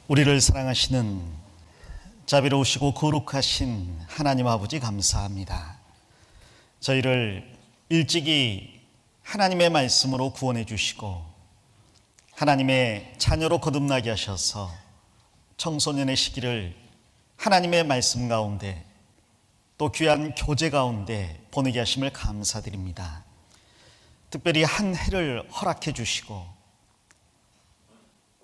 우리를 사랑하시는 자비로우시고 거룩하신 하나님 아버지 감사합니다. 저희를 일찍이 하나님의 말씀으로 구원해 주시고 하나님의 자녀로 거듭나게 하셔서 청소년의 시기를 하나님의 말씀 가운데 또 귀한 교제 가운데 보내게 하심을 감사드립니다. 특별히 한 해를 허락해 주시고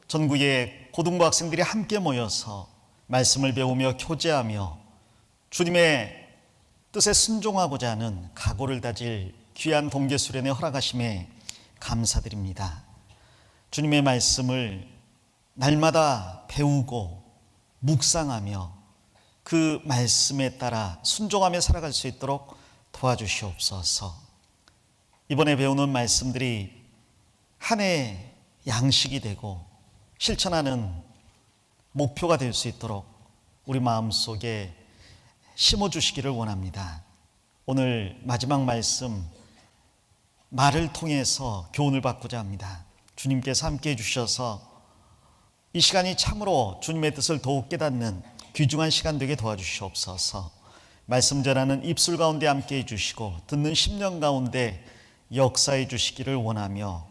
전국의 고등부 학생들이 함께 모여서 말씀을 배우며 교제하며 주님의 뜻에 순종하고자 하는 각오를 다질 귀한 동계수련회 허락하심에 감사드립니다. 주님의 말씀을 날마다 배우고 묵상하며 그 말씀에 따라 순종하며 살아갈 수 있도록 도와주시옵소서. 이번에 배우는 말씀들이 한 해의 양식이 되고 실천하는 목표가 될 수 있도록 우리 마음속에 심어주시기를 원합니다. 오늘 마지막 말씀 말을 통해서 교훈을 받고자 합니다. 주님께서 함께 해주셔서 이 시간이 참으로 주님의 뜻을 더욱 깨닫는 귀중한 시간 되게 도와주시옵소서. 말씀 전하는 입술 가운데 함께 해주시고 듣는 심령 가운데 역사해 주시기를 원하며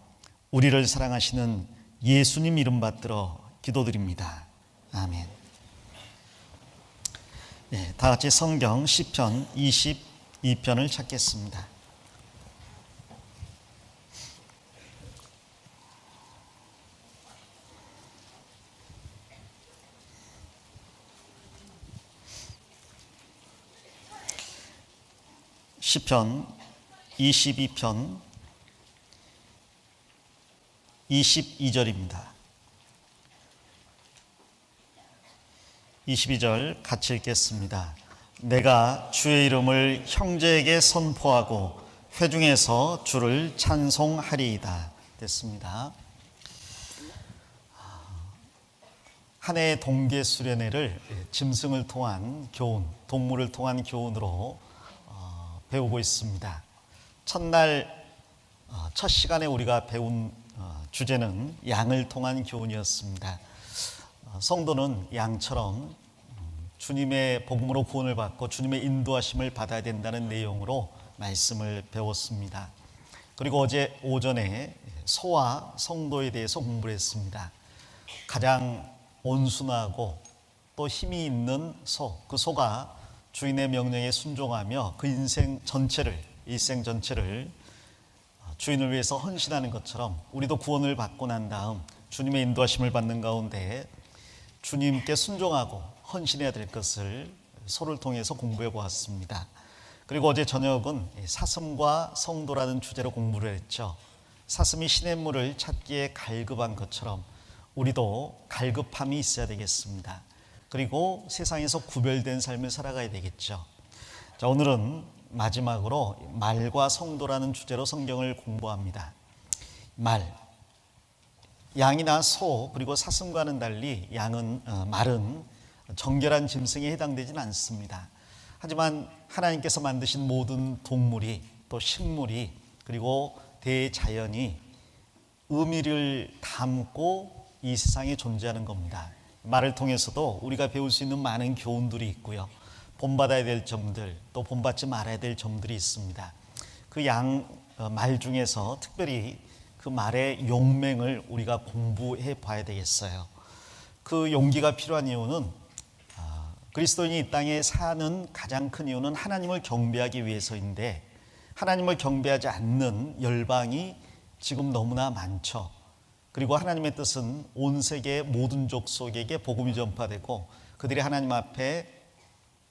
우리를 사랑하시는 예수님 이름 받들어 기도드립니다. 아멘. 네, 다 같이 성경 시편 22편을 찾겠습니다. 시편 22편 22절입니다. 22절 같이 읽겠습니다. 내가 주의 이름을 형제에게 선포하고 회중에서 주를 찬송하리이다. 됐습니다. 한 해의 동계수련회를 짐승을 통한 교훈, 동물을 통한 교훈으로 배우고 있습니다. 첫날 첫 시간에 우리가 배운 주제는 양을 통한 교훈이었습니다. 성도는 양처럼 주님의 복음으로 구원을 받고 주님의 인도하심을 받아야 된다는 내용으로 말씀을 배웠습니다. 그리고 어제 오전에 소와 성도에 대해서 공부를 했습니다. 가장 온순하고 또 힘이 있는 소, 그 소가 주인의 명령에 순종하며 그 일생 전체를 주인을 위해서 헌신하는 것처럼 우리도 구원을 받고 난 다음 주님의 인도하심을 받는 가운데 주님께 순종하고 헌신해야 될 것을 소를 통해서 공부해 보았습니다. 그리고 어제 저녁은 사슴과 성도라는 주제로 공부를 했죠. 사슴이 시냇물을 찾기에 갈급한 것처럼 우리도 갈급함이 있어야 되겠습니다. 그리고 세상에서 구별된 삶을 살아가야 되겠죠. 자, 오늘은 마지막으로 말과 성도라는 주제로 성경을 공부합니다. 양이나 소 그리고 사슴과는 달리 말은 정결한 짐승에 해당되지는 않습니다. 하지만 하나님께서 만드신 모든 동물이 또 식물이 그리고 대자연이 의미를 담고 이 세상에 존재하는 겁니다. 말을 통해서도 우리가 배울 수 있는 많은 교훈들이 있고요. 본받아야 될 점들 또 본받지 말아야 될 점들이 있습니다. 그 말 중에서 특별히 그 말의 용맹을 우리가 공부해 봐야 되겠어요. 그 용기가 필요한 이유는 그리스도인이 이 땅에 사는 가장 큰 이유는 하나님을 경배하기 위해서인데 하나님을 경배하지 않는 열방이 지금 너무나 많죠. 그리고 하나님의 뜻은 온 세계의 모든 족속에게 복음이 전파되고 그들이 하나님 앞에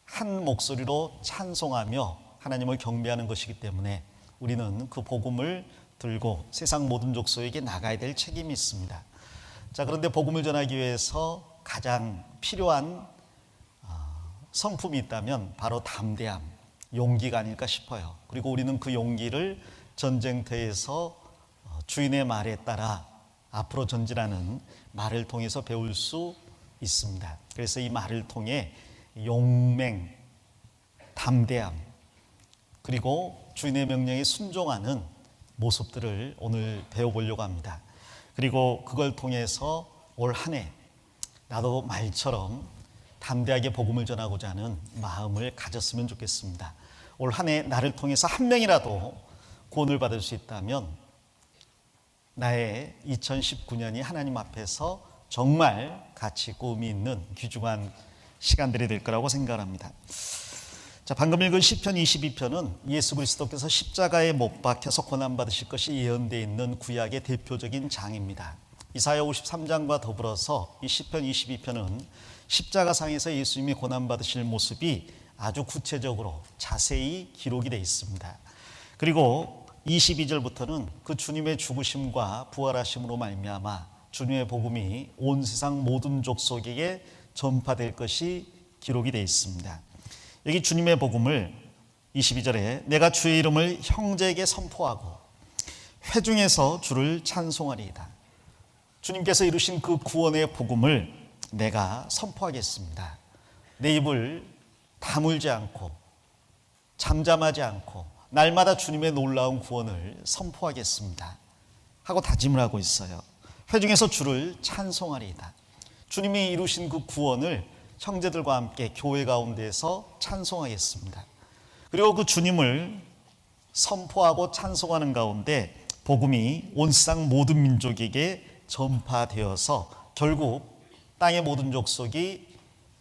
한 목소리로 찬송하며 하나님을 경배하는 것이기 때문에 우리는 그 복음을 들고 세상 모든 족속에게 나가야 될 책임이 있습니다. 자, 그런데 복음을 전하기 위해서 가장 필요한 성품이 있다면 바로 담대함, 용기가 아닐까 싶어요. 그리고 우리는 그 용기를 전쟁터에서 주인의 말에 따라 앞으로 전진하는 말을 통해서 배울 수 있습니다. 그래서 이 말을 통해 용맹, 담대함, 그리고 주인의 명령에 순종하는 모습들을 오늘 배워보려고 합니다. 그리고 그걸 통해서 올 한 해 나도 말처럼 담대하게 복음을 전하고자 하는 마음을 가졌으면 좋겠습니다. 올 한 해 나를 통해서 한 명이라도 구원을 받을 수 있다면 나의 2019년이 하나님 앞에서 정말 가치 있고 의미 있는 귀중한 시간들이 될 거라고 생각합니다. 자, 방금 읽은 시편 22편은 예수 그리스도께서 십자가에 못 박혀서 고난받으실 것이 예언되어 있는 구약의 대표적인 장입니다. 이사야 53장과 더불어서 이 시편 22편은 십자가상에서 예수님이 고난받으실 모습이 아주 구체적으로 자세히 기록이 되어 있습니다. 그리고 22절부터는 그 주님의 죽으심과 부활하심으로 말미암아 주님의 복음이 온 세상 모든 족속에게 전파될 것이 기록이 되어 있습니다. 여기 주님의 복음을 22절에 내가 주의 이름을 형제에게 선포하고 회중에서 주를 찬송하리이다. 주님께서 이루신 그 구원의 복음을 내가 선포하겠습니다. 내 입을 다물지 않고 잠잠하지 않고 날마다 주님의 놀라운 구원을 선포하겠습니다 하고 다짐을 하고 있어요. 회중에서 주를 찬송하리이다. 주님이 이루신 그 구원을 형제들과 함께 교회 가운데에서 찬송하겠습니다. 그리고 그 주님을 선포하고 찬송하는 가운데 복음이 온 세상 모든 민족에게 전파되어서 결국 땅의 모든 족속이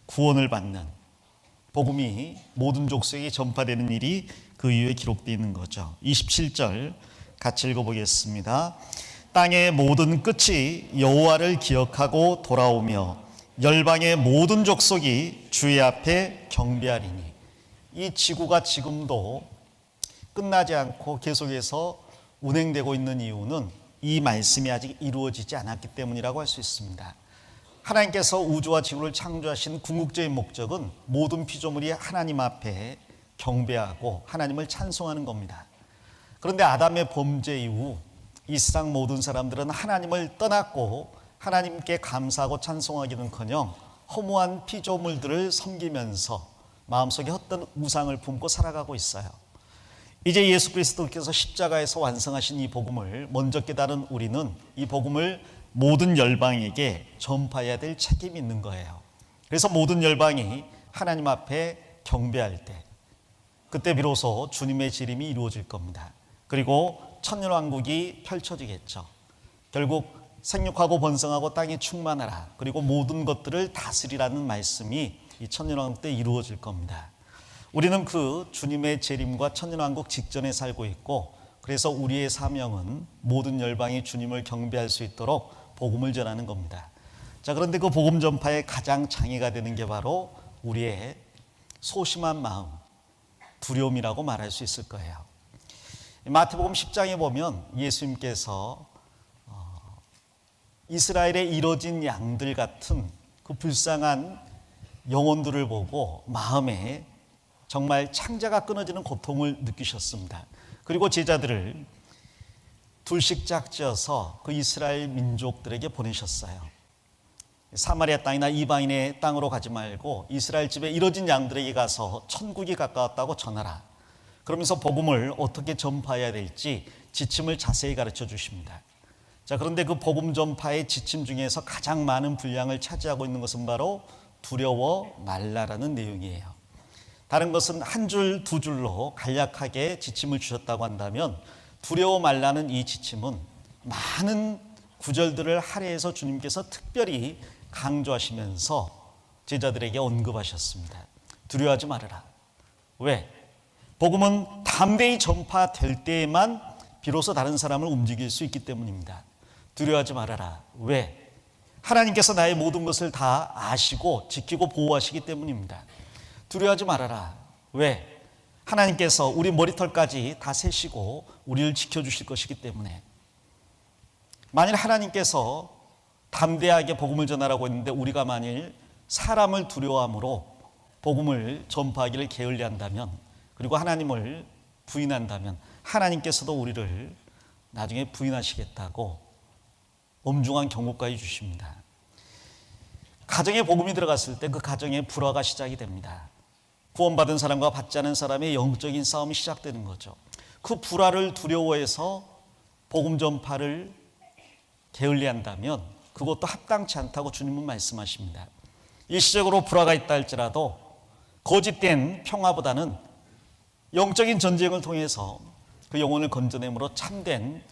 구원을 받는, 복음이 모든 족속에게 전파되는 일이 그 이후에 기록되어 있는 거죠. 27절 같이 읽어보겠습니다. 땅의 모든 끝이 여호와를 기억하고 돌아오며 열방의 모든 족속이 주의 앞에 경배하리니. 이 지구가 지금도 끝나지 않고 계속해서 운행되고 있는 이유는 이 말씀이 아직 이루어지지 않았기 때문이라고 할 수 있습니다. 하나님께서 우주와 지구를 창조하신 궁극적인 목적은 모든 피조물이 하나님 앞에 경배하고 하나님을 찬송하는 겁니다. 그런데 아담의 범죄 이후 이 세상 모든 사람들은 하나님을 떠났고 하나님께 감사하고 찬송하기는커녕 허무한 피조물들을 섬기면서 마음속에 헛된 우상을 품고 살아가고 있어요. 이제 예수 그리스도께서 십자가에서 완성하신 이 복음을 먼저 깨달은 우리는 이 복음을 모든 열방에게 전파해야 될 책임이 있는 거예요. 그래서 모든 열방이 하나님 앞에 경배할 때, 그때 비로소 주님의 재림이 이루어질 겁니다. 그리고 천년왕국이 펼쳐지겠죠. 결국 생육하고 번성하고 땅이 충만하라, 그리고 모든 것들을 다스리라는 말씀이 이 천년왕국 때 이루어질 겁니다. 우리는 그 주님의 재림과 천년왕국 직전에 살고 있고, 그래서 우리의 사명은 모든 열방이 주님을 경배할 수 있도록 복음을 전하는 겁니다. 자, 그런데 그 복음 전파의 가장 장애가 되는 게 바로 우리의 소심한 마음, 두려움이라고 말할 수 있을 거예요. 마태복음 10장에 보면 예수님께서 이스라엘에 이뤄진 양들 같은 그 불쌍한 영혼들을 보고 마음에 정말 창자가 끊어지는 고통을 느끼셨습니다. 그리고 제자들을 둘씩 짝지어서 그 이스라엘 민족들에게 보내셨어요. 사마리아 땅이나 이방인의 땅으로 가지 말고 이스라엘 집에 이뤄진 양들에게 가서 천국이 가까웠다고 전하라. 그러면서 복음을 어떻게 전파해야 될지 지침을 자세히 가르쳐 주십니다. 자, 그런데 그 복음 전파의 지침 중에서 가장 많은 분량을 차지하고 있는 것은 바로 두려워 말라라는 내용이에요. 다른 것은 한 줄, 두 줄로 간략하게 지침을 주셨다고 한다면 두려워 말라는 이 지침은 많은 구절들을 할애해서 주님께서 특별히 강조하시면서 제자들에게 언급하셨습니다. 두려워하지 말아라. 왜? 복음은 담대히 전파될 때에만 비로소 다른 사람을 움직일 수 있기 때문입니다. 두려워하지 말아라. 왜? 하나님께서 나의 모든 것을 다 아시고 지키고 보호하시기 때문입니다. 두려워하지 말아라. 왜? 하나님께서 우리 머리털까지 다 세시고 우리를 지켜주실 것이기 때문에. 만일 하나님께서 담대하게 복음을 전하라고 했는데 우리가 만일 사람을 두려워함으로 복음을 전파하기를 게을리한다면, 그리고 하나님을 부인한다면 하나님께서도 우리를 나중에 부인하시겠다고 엄중한 경고까지 주십니다. 가정에 복음이 들어갔을 때 그 가정에 불화가 시작이 됩니다. 구원받은 사람과 받지 않은 사람의 영적인 싸움이 시작되는 거죠. 그 불화를 두려워해서 복음 전파를 게을리한다면 그 그것도 합당치 않다고 주님은 말씀하십니다. 일시적으로 불화가 있다 할지라도 거짓된 평화보다는 영적인 전쟁을 통해서 그 영혼을 건져내므로 참된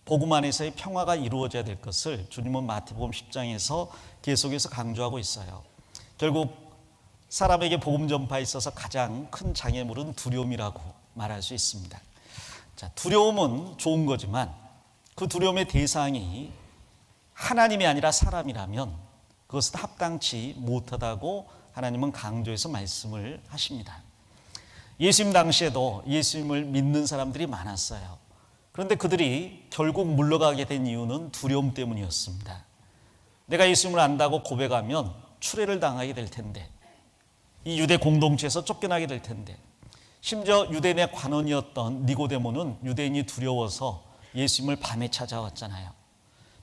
복음 안에서의 평화가 이루어져야 될 것을 주님은 마태복음 10장에서 계속해서 강조하고 있어요. 결국 사람에게 복음 전파에 있어서 가장 큰 장애물은 두려움이라고 말할 수 있습니다. 자, 두려움은 좋은 거지만 그 두려움의 대상이 하나님이 아니라 사람이라면 그것은 합당치 못하다고 하나님은 강조해서 말씀을 하십니다. 예수님 당시에도 예수님을 믿는 사람들이 많았어요. 그런데 그들이 결국 물러가게 된 이유는 두려움 때문이었습니다. 내가 예수님을 안다고 고백하면 추례를 당하게 될 텐데, 이 유대 공동체에서 쫓겨나게 될 텐데, 심지어 유대 내 관원이었던 니고데모는 유대인이 두려워서 예수님을 밤에 찾아왔잖아요.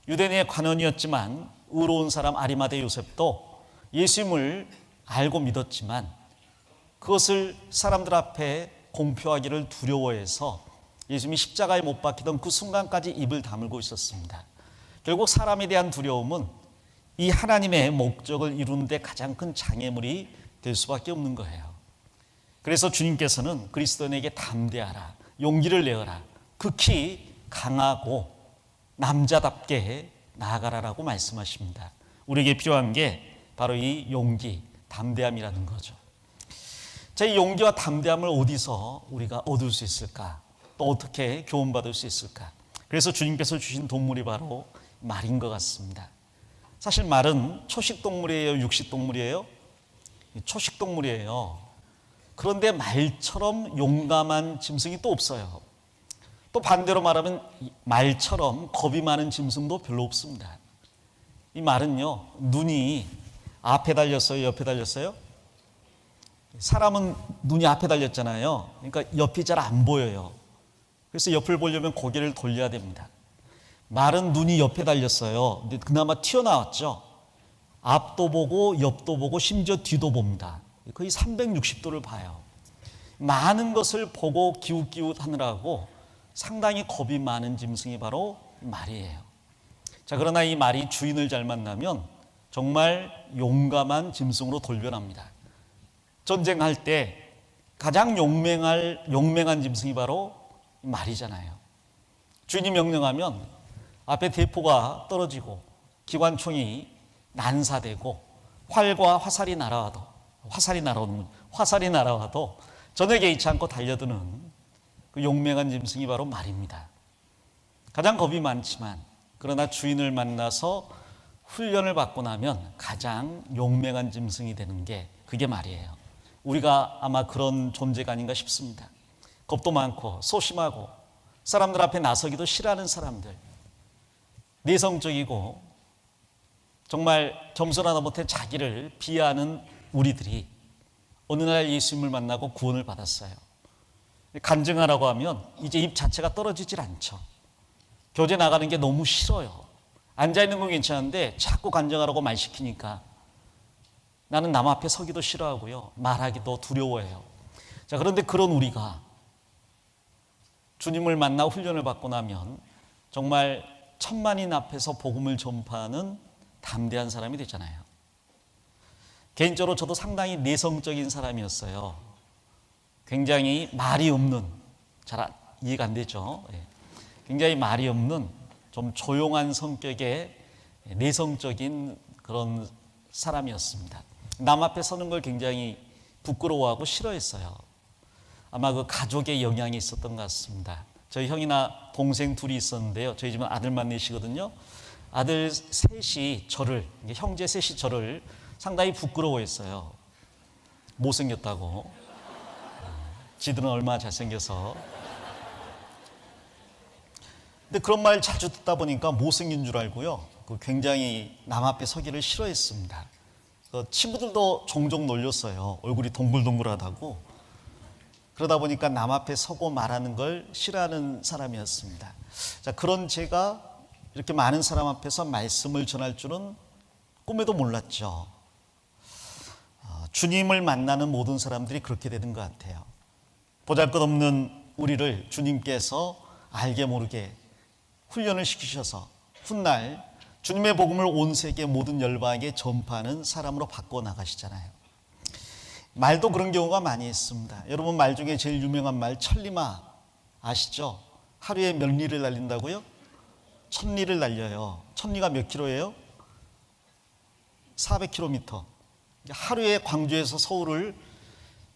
유대 내 관원이었지만 의로운 사람 아리마대 요셉도 예수님을 알고 믿었지만 그것을 사람들 앞에 공표하기를 두려워해서 예수님이 십자가에 못 박히던 그 순간까지 입을 다물고 있었습니다. 결국 사람에 대한 두려움은 이 하나님의 목적을 이루는 데 가장 큰 장애물이 될 수밖에 없는 거예요. 그래서 주님께서는 그리스도인에게 담대하라, 용기를 내어라, 극히 강하고 남자답게 나아가라라고 말씀하십니다. 우리에게 필요한 게 바로 이 용기, 담대함이라는 거죠. 자, 이 용기와 담대함을 어디서 우리가 얻을 수 있을까? 또 어떻게 교훈받을 수 있을까? 그래서 주님께서 주신 동물이 바로 말인 것 같습니다. 사실 말은 초식동물이에요, 육식동물이에요? 초식동물이에요. 그런데 말처럼 용감한 짐승이 또 없어요. 또 반대로 말하면 말처럼 겁이 많은 짐승도 별로 없습니다. 이 말은요, 눈이 앞에 달렸어요, 옆에 달렸어요? 사람은 눈이 앞에 달렸잖아요. 그러니까 옆이 잘 안 보여요. 그래서 옆을 보려면 고개를 돌려야 됩니다. 말은 눈이 옆에 달렸어요. 근데 그나마 튀어나왔죠. 앞도 보고 옆도 보고 심지어 뒤도 봅니다. 거의 360도를 봐요. 많은 것을 보고 기웃기웃 하느라고 상당히 겁이 많은 짐승이 바로 말이에요. 자, 그러나 이 말이 주인을 잘 만나면 정말 용감한 짐승으로 돌변합니다. 전쟁할 때 가장 용맹한 짐승이 바로 말이잖아요. 주인이 명령하면 앞에 대포가 떨어지고 기관총이 난사되고 활과 화살이 날아와도 전혀 개의치 않고 달려드는 그 용맹한 짐승이 바로 말입니다. 가장 겁이 많지만 그러나 주인을 만나서 훈련을 받고 나면 가장 용맹한 짐승이 되는 게 그게 말이에요. 우리가 아마 그런 존재가 아닌가 싶습니다. 겁도 많고 소심하고 사람들 앞에 나서기도 싫어하는 사람들, 내성적이고 정말 겸손 하다 못해 자기를 비하하는 우리들이 어느 날 예수님을 만나고 구원을 받았어요. 간증하라고 하면 이제 입 자체가 떨어지질 않죠. 교제 나가는 게 너무 싫어요. 앉아있는 건 괜찮은데 자꾸 간증하라고 말 시키니까 나는 남 앞에 서기도 싫어하고요, 말하기도 두려워해요. 자, 그런데 그런 우리가 주님을 만나 훈련을 받고 나면 정말 천만인 앞에서 복음을 전파하는 담대한 사람이 되잖아요. 개인적으로 저도 상당히 내성적인 사람이었어요. 굉장히 말이 없는, 잘 이해가 안 되죠. 굉장히 말이 없는 좀 조용한 성격의 내성적인 그런 사람이었습니다. 남 앞에 서는 걸 굉장히 부끄러워하고 싫어했어요. 아마 그 가족의 영향이 있었던 것 같습니다. 저희 형이나 동생 둘이 있었는데요. 저희 집은 아들만 넷이거든요. 아들 셋이 저를, 형제 셋이 저를 상당히 부끄러워했어요. 못생겼다고. 지들은 얼마나 잘생겨서. 근데 그런 말 자주 듣다 보니까 못생긴 줄 알고요, 굉장히 남 앞에 서기를 싫어했습니다. 친구들도 종종 놀렸어요. 얼굴이 동글동글하다고. 그러다 보니까 남 앞에 서고 말하는 걸 싫어하는 사람이었습니다. 자, 그런 제가 이렇게 많은 사람 앞에서 말씀을 전할 줄은 꿈에도 몰랐죠. 주님을 만나는 모든 사람들이 그렇게 되는 것 같아요. 보잘것없는 우리를 주님께서 알게 모르게 훈련을 시키셔서 훗날 주님의 복음을 온 세계 모든 열방에게 전파하는 사람으로 바꿔 나가시잖아요. 말도 그런 경우가 많이 있습니다. 여러분, 말 중에 제일 유명한 말 천리마 아시죠? 하루에 몇 리를 날린다고요? 1000리를 날려요. 1000리가 몇 킬로예요? 400km. 하루에 광주에서 서울을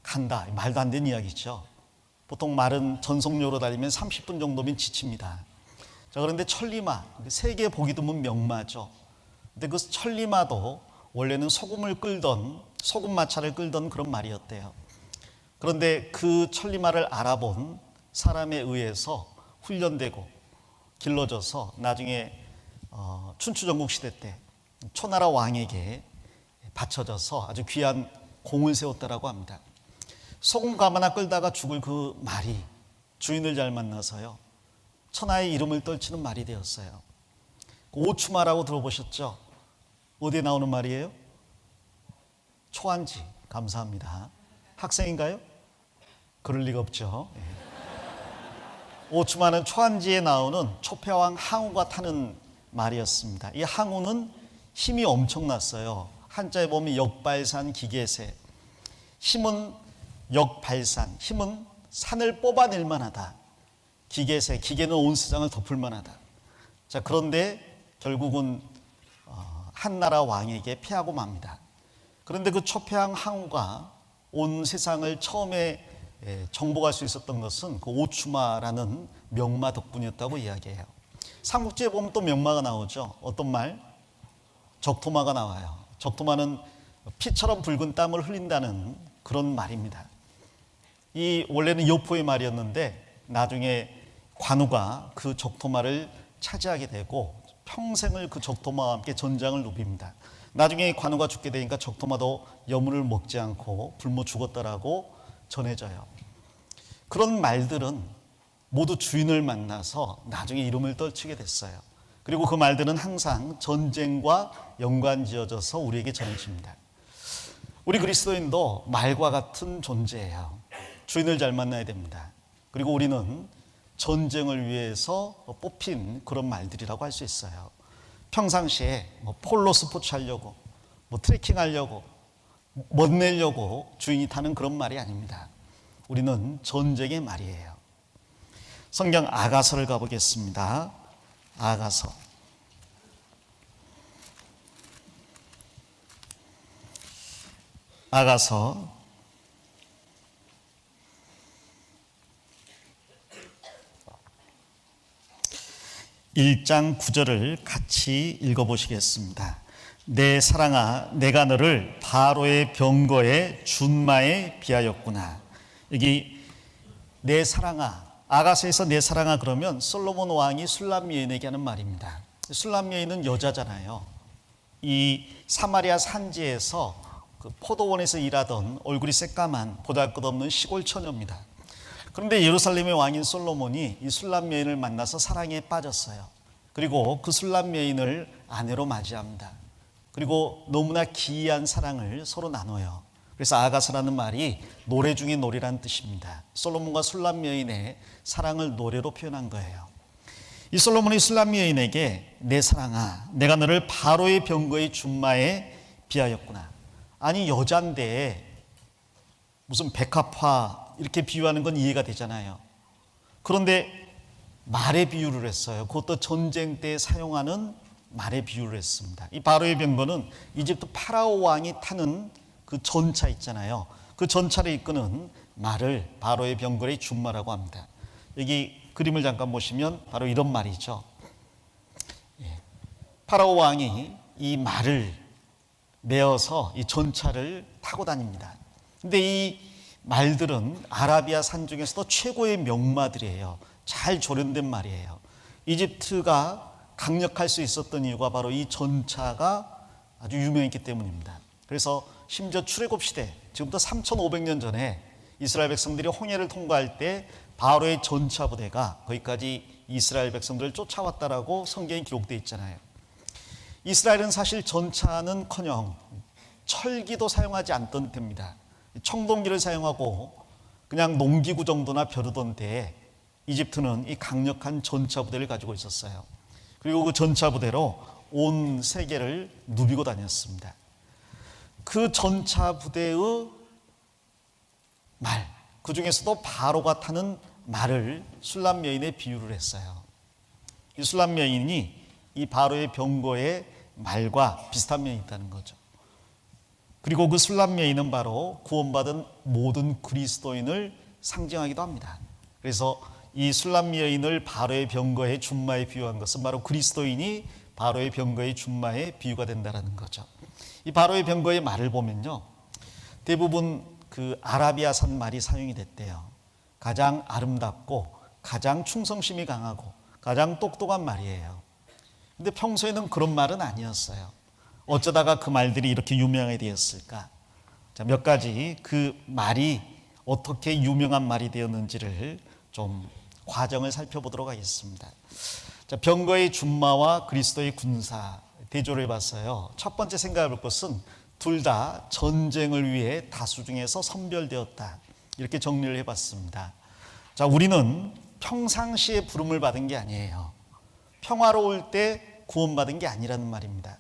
간다. 말도 안 되는 이야기죠. 보통 말은 전속력으로 달리면 30분 정도면 지칩니다. 자, 그런데 천리마, 세계에 보기 드문 명마죠. 근데 그 천리마도 원래는 소금 마차를 끌던 그런 말이었대요. 그런데 그 천리마를 알아본 사람에 의해서 훈련되고 길러져서 나중에 춘추전국 시대 때 초나라 왕에게 바쳐져서 아주 귀한 공을 세웠다라고 합니다. 소금 가마나 끌다가 죽을 그 말이 주인을 잘 만나서요, 천하의 이름을 떨치는 말이 되었어요. 오추마라고 들어보셨죠? 어디에 나오는 말이에요? 초안지. 감사합니다. 학생인가요? 그럴 리가 없죠. 오추마는 초안지에 나오는 초패왕 항우가 타는 말이었습니다. 이 항우는 힘이 엄청났어요. 한자에 보면 역발산 기계세. 힘은 역발산, 힘은 산을 뽑아낼 만하다. 기계세, 기계는 온 세상을 덮을 만하다. 자, 그런데 결국은 한나라 왕에게 패하고 맙니다. 그런데 그 초패왕 항우가 온 세상을 처음에 정복할 수 있었던 것은 그 오추마라는 명마 덕분이었다고 이야기해요. 삼국지에 보면 또 명마가 나오죠. 어떤 말? 적토마가 나와요. 적토마는 피처럼 붉은 땀을 흘린다는 그런 말입니다. 이 원래는 여포의 말이었는데 나중에 관우가 그 적토마를 차지하게 되고 평생을 그 적토마와 함께 전장을 누빕니다. 나중에 관우가 죽게 되니까 적토마도 여물을 먹지 않고 굶어 죽었다라고 전해져요. 그런 말들은 모두 주인을 만나서 나중에 이름을 떨치게 됐어요. 그리고 그 말들은 항상 전쟁과 연관지어져서 우리에게 전해집니다. 우리 그리스도인도 말과 같은 존재예요. 주인을 잘 만나야 됩니다. 그리고 우리는 전쟁을 위해서 뽑힌 그런 말들이라고 할 수 있어요. 평상시에 폴로 스포츠 하려고, 트레킹 하려고, 멋내려고 주인이 타는 그런 말이 아닙니다. 우리는 전쟁의 말이에요. 성경 아가서를 가보겠습니다. 아가서. 아가서 1장 9절을 같이 읽어보시겠습니다. 내 사랑아, 내가 너를 바로의 병거에 준마에 비하였구나. 여기 내 사랑아, 아가서에서 내 사랑아 그러면 솔로몬 왕이 술람 여인에게 하는 말입니다. 술람 여인은 여자잖아요. 이 사마리아 산지에서 그 포도원에서 일하던 얼굴이 새까만 보잘것없는 시골 처녀입니다. 그런데 예루살렘의 왕인 솔로몬이 이 술람 여인을 만나서 사랑에 빠졌어요. 그리고 그 술람 여인을 아내로 맞이합니다. 그리고 너무나 기이한 사랑을 서로 나눠요. 그래서 아가서라는 말이 노래 중에 노래란 뜻입니다. 솔로몬과 술람 여인의 사랑을 노래로 표현한 거예요. 이 솔로몬이 술람 여인에게 내 사랑아, 내가 너를 바로의 병거의 준마에 비하였구나. 아니, 여잔데 무슨 백합화 이렇게 비유하는 건 이해가 되잖아요. 그런데 말의 비유를 했어요. 그것도 전쟁 때 사용하는 말의 비유를 했습니다. 이 바로의 병거는 이집트 파라오 왕이 타는 그 전차 있잖아요. 그 전차를 이끄는 말을 바로의 병거의 준마라고 합니다. 여기 그림을 잠깐 보시면 바로 이런 말이죠. 파라오 왕이 이 말을 메어서 이 전차를 타고 다닙니다. 근데 이 말들은 아라비아 산 중에서도 최고의 명마들이에요. 잘 조련된 말이에요. 이집트가 강력할 수 있었던 이유가 바로 이 전차가 아주 유명했기 때문입니다. 그래서 심지어 출애굽 시대, 지금부터 3,500년 전에 이스라엘 백성들이 홍해를 통과할 때 바로의 전차 부대가 거기까지 이스라엘 백성들을 쫓아왔다라고 성경에 기록되어 있잖아요. 이스라엘은 사실 전차는커녕 철기도 사용하지 않던 때입니다. 청동기를 사용하고 그냥 농기구 정도나 벼르던 때에 이집트는 이 강력한 전차 부대를 가지고 있었어요. 그리고 그 전차 부대로 온 세계를 누비고 다녔습니다. 그 전차 부대의 말, 그 중에서도 바로가 타는 말을 술람 여인에 비유를 했어요. 이 술람 여인이 이 바로의 병거의 말과 비슷한 면이 있다는 거죠. 그리고 그 술람 여인은 바로 구원받은 모든 그리스도인을 상징하기도 합니다. 그래서 이 술람 여인을 바로의 병거의 준마에 비유한 것은 바로 그리스도인이 바로의 병거의 준마의 비유가 된다는 거죠. 이 바로의 병거의 말을 보면요, 대부분 그 아라비아산 말이 사용이 됐대요. 가장 아름답고 가장 충성심이 강하고 가장 똑똑한 말이에요. 근데 평소에는 그런 말은 아니었어요. 어쩌다가 그 말들이 이렇게 유명하게 되었을까? 자, 몇 가지 그 말이 어떻게 유명한 말이 되었는지를 좀 과정을 살펴보도록 하겠습니다. 자, 병거의 준마와 그리스도의 군사 대조를 해봤어요. 첫 번째 생각해 볼 것은 둘 다 전쟁을 위해 다수 중에서 선별되었다, 이렇게 정리를 해봤습니다. 자, 우리는 평상시에 부름을 받은 게 아니에요. 평화로울 때 구원받은 게 아니라는 말입니다.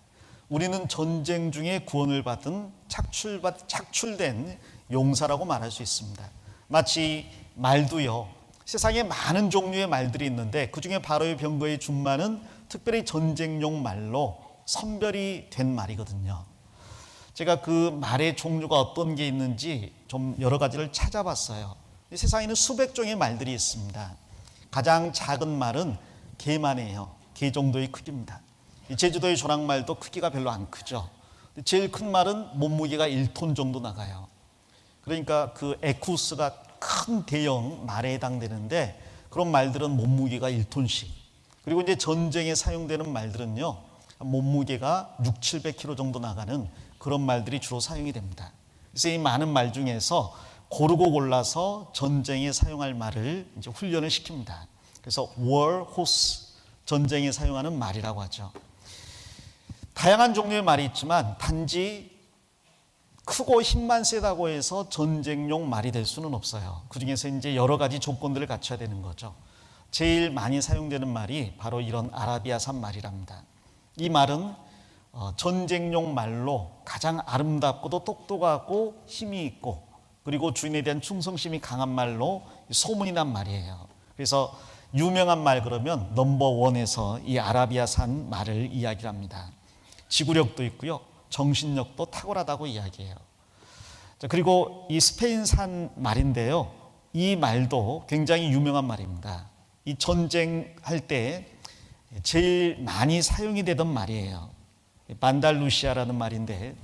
우리는 전쟁 중에 구원을 받은 착출된 용사라고 말할 수 있습니다. 마치 말도요, 세상에 많은 종류의 말들이 있는데 그 중에 바로의 병거의 준마는 특별히 전쟁용 말로 선별이 된 말이거든요. 제가 그 말의 종류가 어떤 게 있는지 좀 여러 가지를 찾아봤어요. 세상에는 수백 종의 말들이 있습니다. 가장 작은 말은 개만해요. 개 정도의 크기입니다. 제주도의 조랑말도 크기가 별로 안 크죠. 제일 큰 말은 몸무게가 1톤 정도 나가요. 그러니까 그 에쿠스가 큰 대형 말에 해당되는데, 그런 말들은 몸무게가 1톤씩. 그리고 이제 전쟁에 사용되는 말들은요, 몸무게가 600-700kg 정도 나가는 그런 말들이 주로 사용이 됩니다. 그래서 이 많은 말 중에서 고르고 골라서 전쟁에 사용할 말을 이제 훈련을 시킵니다. 그래서 war horse, 전쟁에 사용하는 말이라고 하죠. 다양한 종류의 말이 있지만 단지 크고 힘만 세다고 해서 전쟁용 말이 될 수는 없어요. 그 중에서 이제 여러 가지 조건들을 갖춰야 되는 거죠. 제일 많이 사용되는 말이 바로 이런 아라비아산 말이랍니다. 이 말은 전쟁용 말로 가장 아름답고도 똑똑하고 힘이 있고, 그리고 주인에 대한 충성심이 강한 말로 소문이 난 말이에요. 그래서 유명한 말 그러면 넘버 원에서 이 아라비아산 말을 이야기합니다. 지구력도 있고요, 정신력도 탁월하다고 이야기해요. 자, 그리고 이 스페인산 말인데요, 이 말도 굉장히 유명한 말입니다. 이 전쟁할 때 제일 많이 사용이 되던 말이에요. 반달루시아라는 말인데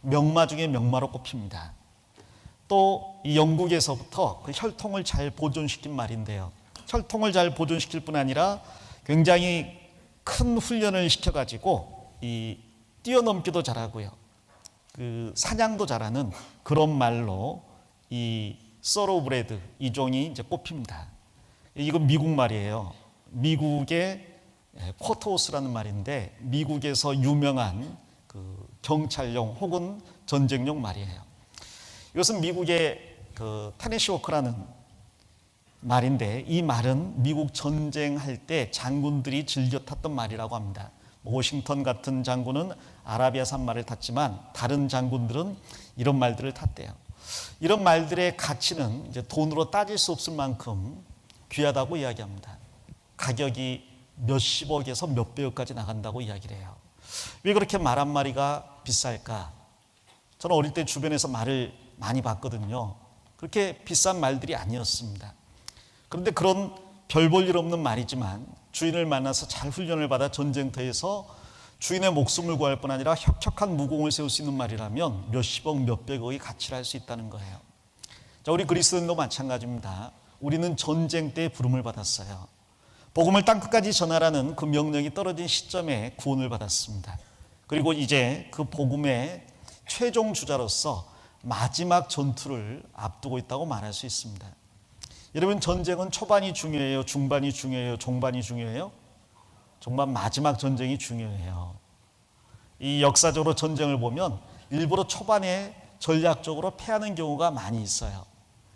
명마 중에 명마로 꼽힙니다. 또 이 영국에서부터 그 혈통을 잘 보존시킨 말인데요, 혈통을 잘 보존시킬 뿐 아니라 굉장히 큰 훈련을 시켜가지고 이 뛰어넘기도 잘하고요, 그 사냥도 잘하는 그런 말로 이 서로브레드 이 종이 이제 꼽힙니다. 이건 미국 말이에요. 미국의 쿼터호스라는 말인데 미국에서 유명한 그 경찰용 혹은 전쟁용 말이에요. 이것은 미국의 그 타네시 워커라는 말인데, 이 말은 미국 전쟁할 때 장군들이 즐겨 탔던 말이라고 합니다. 워싱턴 같은 장군은 아라비아산 말을 탔지만 다른 장군들은 이런 말들을 탔대요. 이런 말들의 가치는 이제 돈으로 따질 수 없을 만큼 귀하다고 이야기합니다. 가격이 몇십억에서 몇백억까지 나간다고 이야기를 해요. 왜 그렇게 말 한 마리가 비쌀까? 저는 어릴 때 주변에서 말을 많이 봤거든요. 그렇게 비싼 말들이 아니었습니다. 그런데 그런 별 볼 일 없는 말이지만 주인을 만나서 잘 훈련을 받아 전쟁터에서 주인의 목숨을 구할 뿐 아니라 혁혁한 무공을 세울 수 있는 말이라면 몇십억, 몇백억의 가치를 할 수 있다는 거예요. 자, 우리 그리스도인도 마찬가지입니다. 우리는 전쟁 때 부름을 받았어요. 복음을 땅끝까지 전하라는 그 명령이 떨어진 시점에 구원을 받았습니다. 그리고 이제 그 복음의 최종 주자로서 마지막 전투를 앞두고 있다고 말할 수 있습니다. 여러분, 전쟁은 초반이 중요해요? 중반이 중요해요? 종반이 중요해요? 정말 마지막 전쟁이 중요해요. 이 역사적으로 전쟁을 보면 일부러 초반에 전략적으로 패하는 경우가 많이 있어요.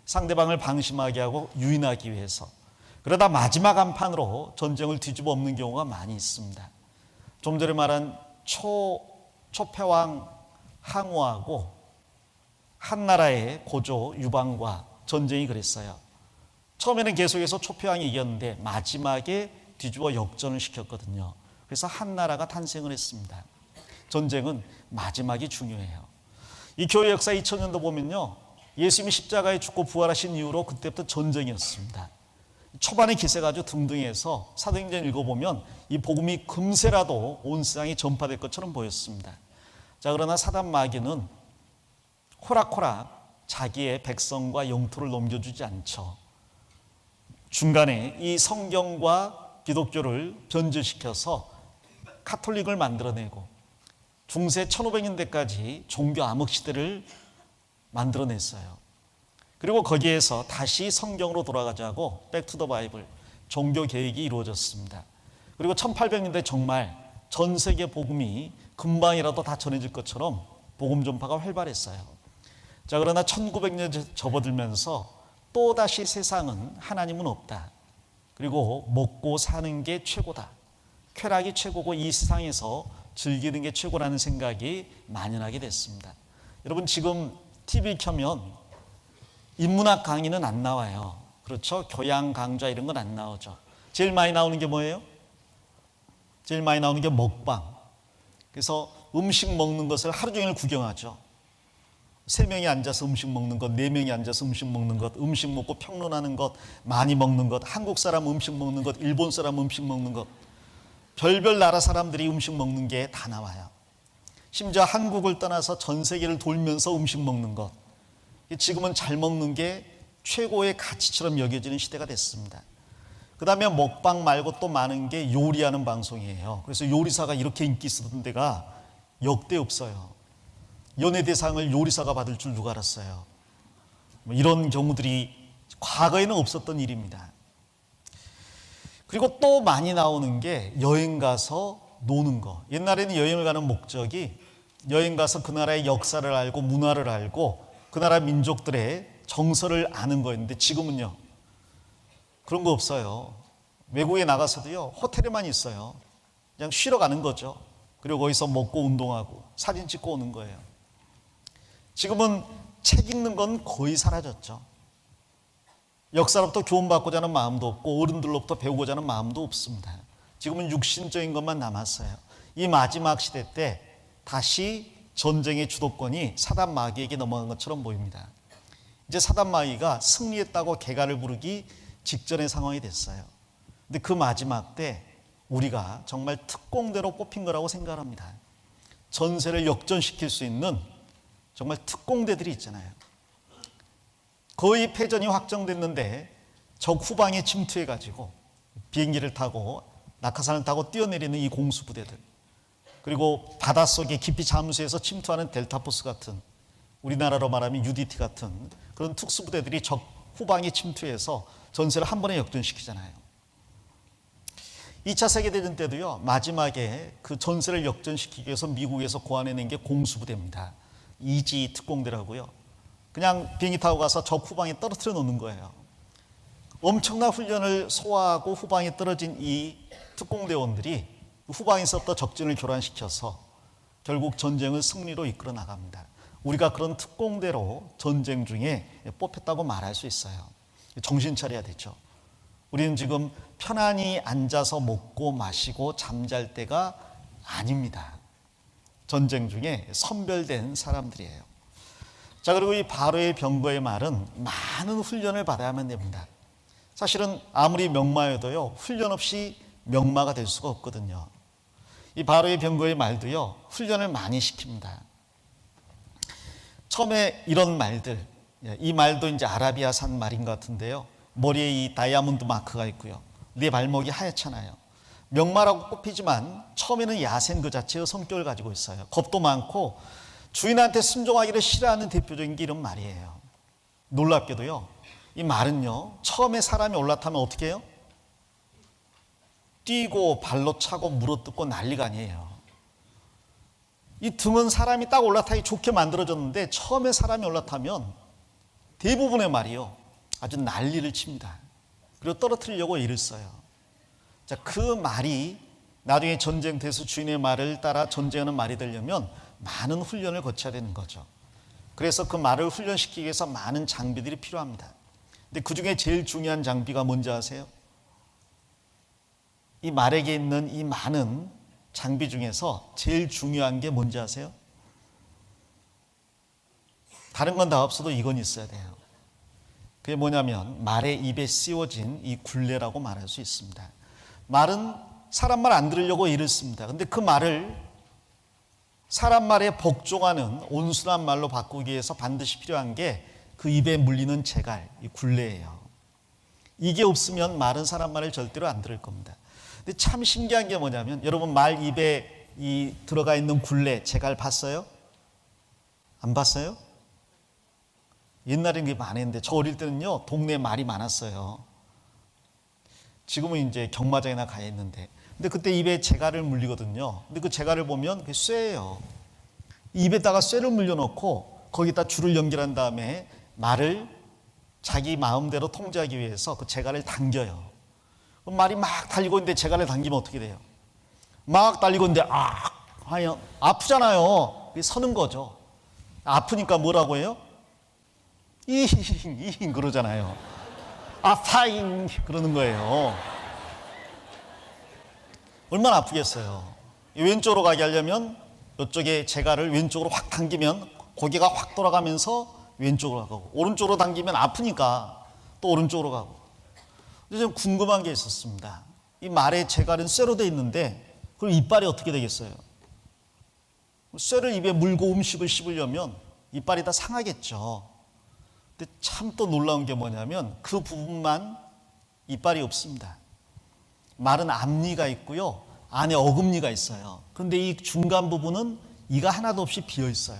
상대방을 방심하게 하고 유인하기 위해서. 그러다 마지막 한판으로 전쟁을 뒤집어 엎는 경우가 많이 있습니다. 좀 전에 말한 초패왕 항우하고 한나라의 고조 유방과 전쟁이 그랬어요. 처음에는 계속해서 초패왕이 이겼는데 마지막에 뒤집어 역전을 시켰거든요. 그래서 한나라가 탄생을 했습니다. 전쟁은 마지막이 중요해요. 이 교회 역사 2000년도 보면요, 예수님이 십자가에 죽고 부활하신 이후로 그때부터 전쟁이었습니다. 초반에 기세가 아주 등등해서 사도행전 읽어보면 이 복음이 금세라도 온 세상에 전파될 것처럼 보였습니다. 자, 그러나 사단 마귀는 호락호락 자기의 백성과 영토를 넘겨주지 않죠. 중간에 이 성경과 기독교를 변질시켜서 카톨릭을 만들어내고 중세 1500년대까지 종교 암흑 시대를 만들어냈어요. 그리고 거기에서 다시 성경으로 돌아가자고 백투더 바이블 종교 개혁이 이루어졌습니다. 그리고 1800년대 정말 전 세계 복음이 금방이라도 다 전해질 것처럼 복음 전파가 활발했어요. 자, 그러나 1900년 접어들면서 또다시 세상은 하나님은 없다. 그리고 먹고 사는 게 최고다. 쾌락이 최고고 이 세상에서 즐기는 게 최고라는 생각이 만연하게 됐습니다. 여러분, 지금 TV 켜면 인문학 강의는 안 나와요. 그렇죠? 교양 강좌 이런 건 안 나오죠. 제일 많이 나오는 게 뭐예요? 제일 많이 나오는 게 먹방. 그래서 음식 먹는 것을 하루 종일 구경하죠. 3명이 앉아서 음식 먹는 것, 4명이 앉아서 음식 먹는 것, 음식 먹고 평론하는 것, 많이 먹는 것, 한국 사람 음식 먹는 것, 일본 사람 음식 먹는 것, 별별 나라 사람들이 음식 먹는 게 다 나와요. 심지어 한국을 떠나서 전 세계를 돌면서 음식 먹는 것, 지금은 잘 먹는 게 최고의 가치처럼 여겨지는 시대가 됐습니다. 그 다음에 먹방 말고 또 많은 게 요리하는 방송이에요. 그래서 요리사가 이렇게 인기 있었던 데가 역대 없어요. 연예대상을 요리사가 받을 줄 누가 알았어요. 이런 경우들이 과거에는 없었던 일입니다. 그리고 또 많이 나오는 게 여행 가서 노는 거. 옛날에는 여행을 가는 목적이 여행 가서 그 나라의 역사를 알고 문화를 알고 그 나라 민족들의 정서를 아는 거였는데 지금은요, 그런 거 없어요. 외국에 나가서도요, 호텔에만 있어요. 그냥 쉬러 가는 거죠. 그리고 거기서 먹고 운동하고 사진 찍고 오는 거예요. 지금은 책 읽는 건 거의 사라졌죠. 역사로부터 교훈받고자 하는 마음도 없고 어른들로부터 배우고자 하는 마음도 없습니다. 지금은 육신적인 것만 남았어요. 이 마지막 시대 때 다시 전쟁의 주도권이 사단 마귀에게 넘어간 것처럼 보입니다. 이제 사단 마귀가 승리했다고 개가를 부르기 직전의 상황이 됐어요. 근데 그 마지막 때 우리가 정말 특공대로 뽑힌 거라고 생각합니다. 전세를 역전시킬 수 있는 정말 특공대들이 있잖아요. 거의 패전이 확정됐는데 적 후방에 침투해가지고 비행기를 타고 낙하산을 타고 뛰어내리는 이 공수부대들, 그리고 바닷속에 깊이 잠수해서 침투하는 델타포스 같은, 우리나라로 말하면 UDT 같은 그런 특수부대들이 적 후방에 침투해서 전세를 한 번에 역전시키잖아요. 2차 세계대전 때도요, 마지막에 그 전세를 역전시키기 위해서 미국에서 고안해낸 게 공수부대입니다. 이지 특공대라고요. 그냥 비행기 타고 가서 적 후방에 떨어뜨려 놓는 거예요. 엄청난 훈련을 소화하고 후방에 떨어진 이 특공대원들이 후방에서부터 적진을 교란시켜서 결국 전쟁을 승리로 이끌어 나갑니다. 우리가 그런 특공대로 전쟁 중에 뽑혔다고 말할 수 있어요. 정신 차려야 되죠. 우리는 지금 편안히 앉아서 먹고 마시고 잠잘 때가 아닙니다. 전쟁 중에 선별된 사람들이에요. 자, 그리고 이 바로의 병거의 말은 많은 훈련을 받아야만 됩니다. 사실은 아무리 명마여도요, 훈련 없이 명마가 될 수가 없거든요. 이 바로의 병거의 말도요, 훈련을 많이 시킵니다. 처음에 이런 말들, 이 말도 이제 아라비아산 말인 것 같은데요, 머리에 이 다이아몬드 마크가 있고요, 네 발목이 하얗잖아요. 명마라고 꼽히지만 처음에는 야생 그 자체의 성격을 가지고 있어요. 겁도 많고 주인한테 순종하기를 싫어하는 대표적인 게 이런 말이에요. 놀랍게도요, 이 말은요, 처음에 사람이 올라타면 어떻게 해요? 뛰고 발로 차고 물어뜯고 난리가 아니에요. 이 등은 사람이 딱 올라타기 좋게 만들어졌는데 처음에 사람이 올라타면 대부분의 말이요, 아주 난리를 칩니다. 그리고 떨어뜨리려고 애를 써요. 자, 그 말이 나중에 전쟁터에서 주인의 말을 따라 전쟁하는 말이 되려면 많은 훈련을 거쳐야 되는 거죠. 그래서 그 말을 훈련시키기 위해서 많은 장비들이 필요합니다. 근데 그 중에 제일 중요한 장비가 뭔지 아세요? 이 말에게 있는 이 많은 장비 중에서 제일 중요한 게 뭔지 아세요? 다른 건 다 없어도 이건 있어야 돼요. 그게 뭐냐면 말의 입에 씌워진 이 굴레라고 말할 수 있습니다. 말은 사람 말 안 들으려고 일을 씁니다. 근데 그 말을 사람 말에 복종하는 온순한 말로 바꾸기 위해서 반드시 필요한 게 그 입에 물리는 재갈, 이 굴레예요. 이게 없으면 말은 사람 말을 절대로 안 들을 겁니다. 근데 참 신기한 게 뭐냐면 여러분 말 입에 이 들어가 있는 굴레, 재갈 봤어요? 안 봤어요? 옛날에는 그게 많았는데 저 어릴 때는요 동네에 말이 많았어요. 지금은 이제 경마장이나 가야 했는데 근데 그때 입에 재갈을 물리거든요. 근데 그 재갈을 보면 그게 쇠예요. 입에다가 쇠를 물려놓고 거기다 줄을 연결한 다음에 말을 자기 마음대로 통제하기 위해서 그 재갈을 당겨요. 그럼 말이 막 달리고 있는데 재갈을 당기면 어떻게 돼요? 막 달리고 있는데 아프잖아요. 서는 거죠. 아프니까 뭐라고 해요? 이잉 그러잖아요. 아파잉 그러는 거예요. 얼마나 아프겠어요. 왼쪽으로 가게 하려면 이쪽에 재갈을 왼쪽으로 확 당기면 고개가 확 돌아가면서 왼쪽으로 가고 오른쪽으로 당기면 아프니까 또 오른쪽으로 가고. 근데 좀 궁금한 게 있었습니다. 이 말의 재갈은 쇠로 돼 있는데 그럼 이빨이 어떻게 되겠어요? 쇠를 입에 물고 음식을 씹으려면 이빨이 다 상하겠죠. 근데 참 또 놀라운 게 뭐냐면 그 부분만 이빨이 없습니다. 말은 앞니가 있고요. 안에 어금니가 있어요. 그런데 이 중간 부분은 이가 하나도 없이 비어 있어요.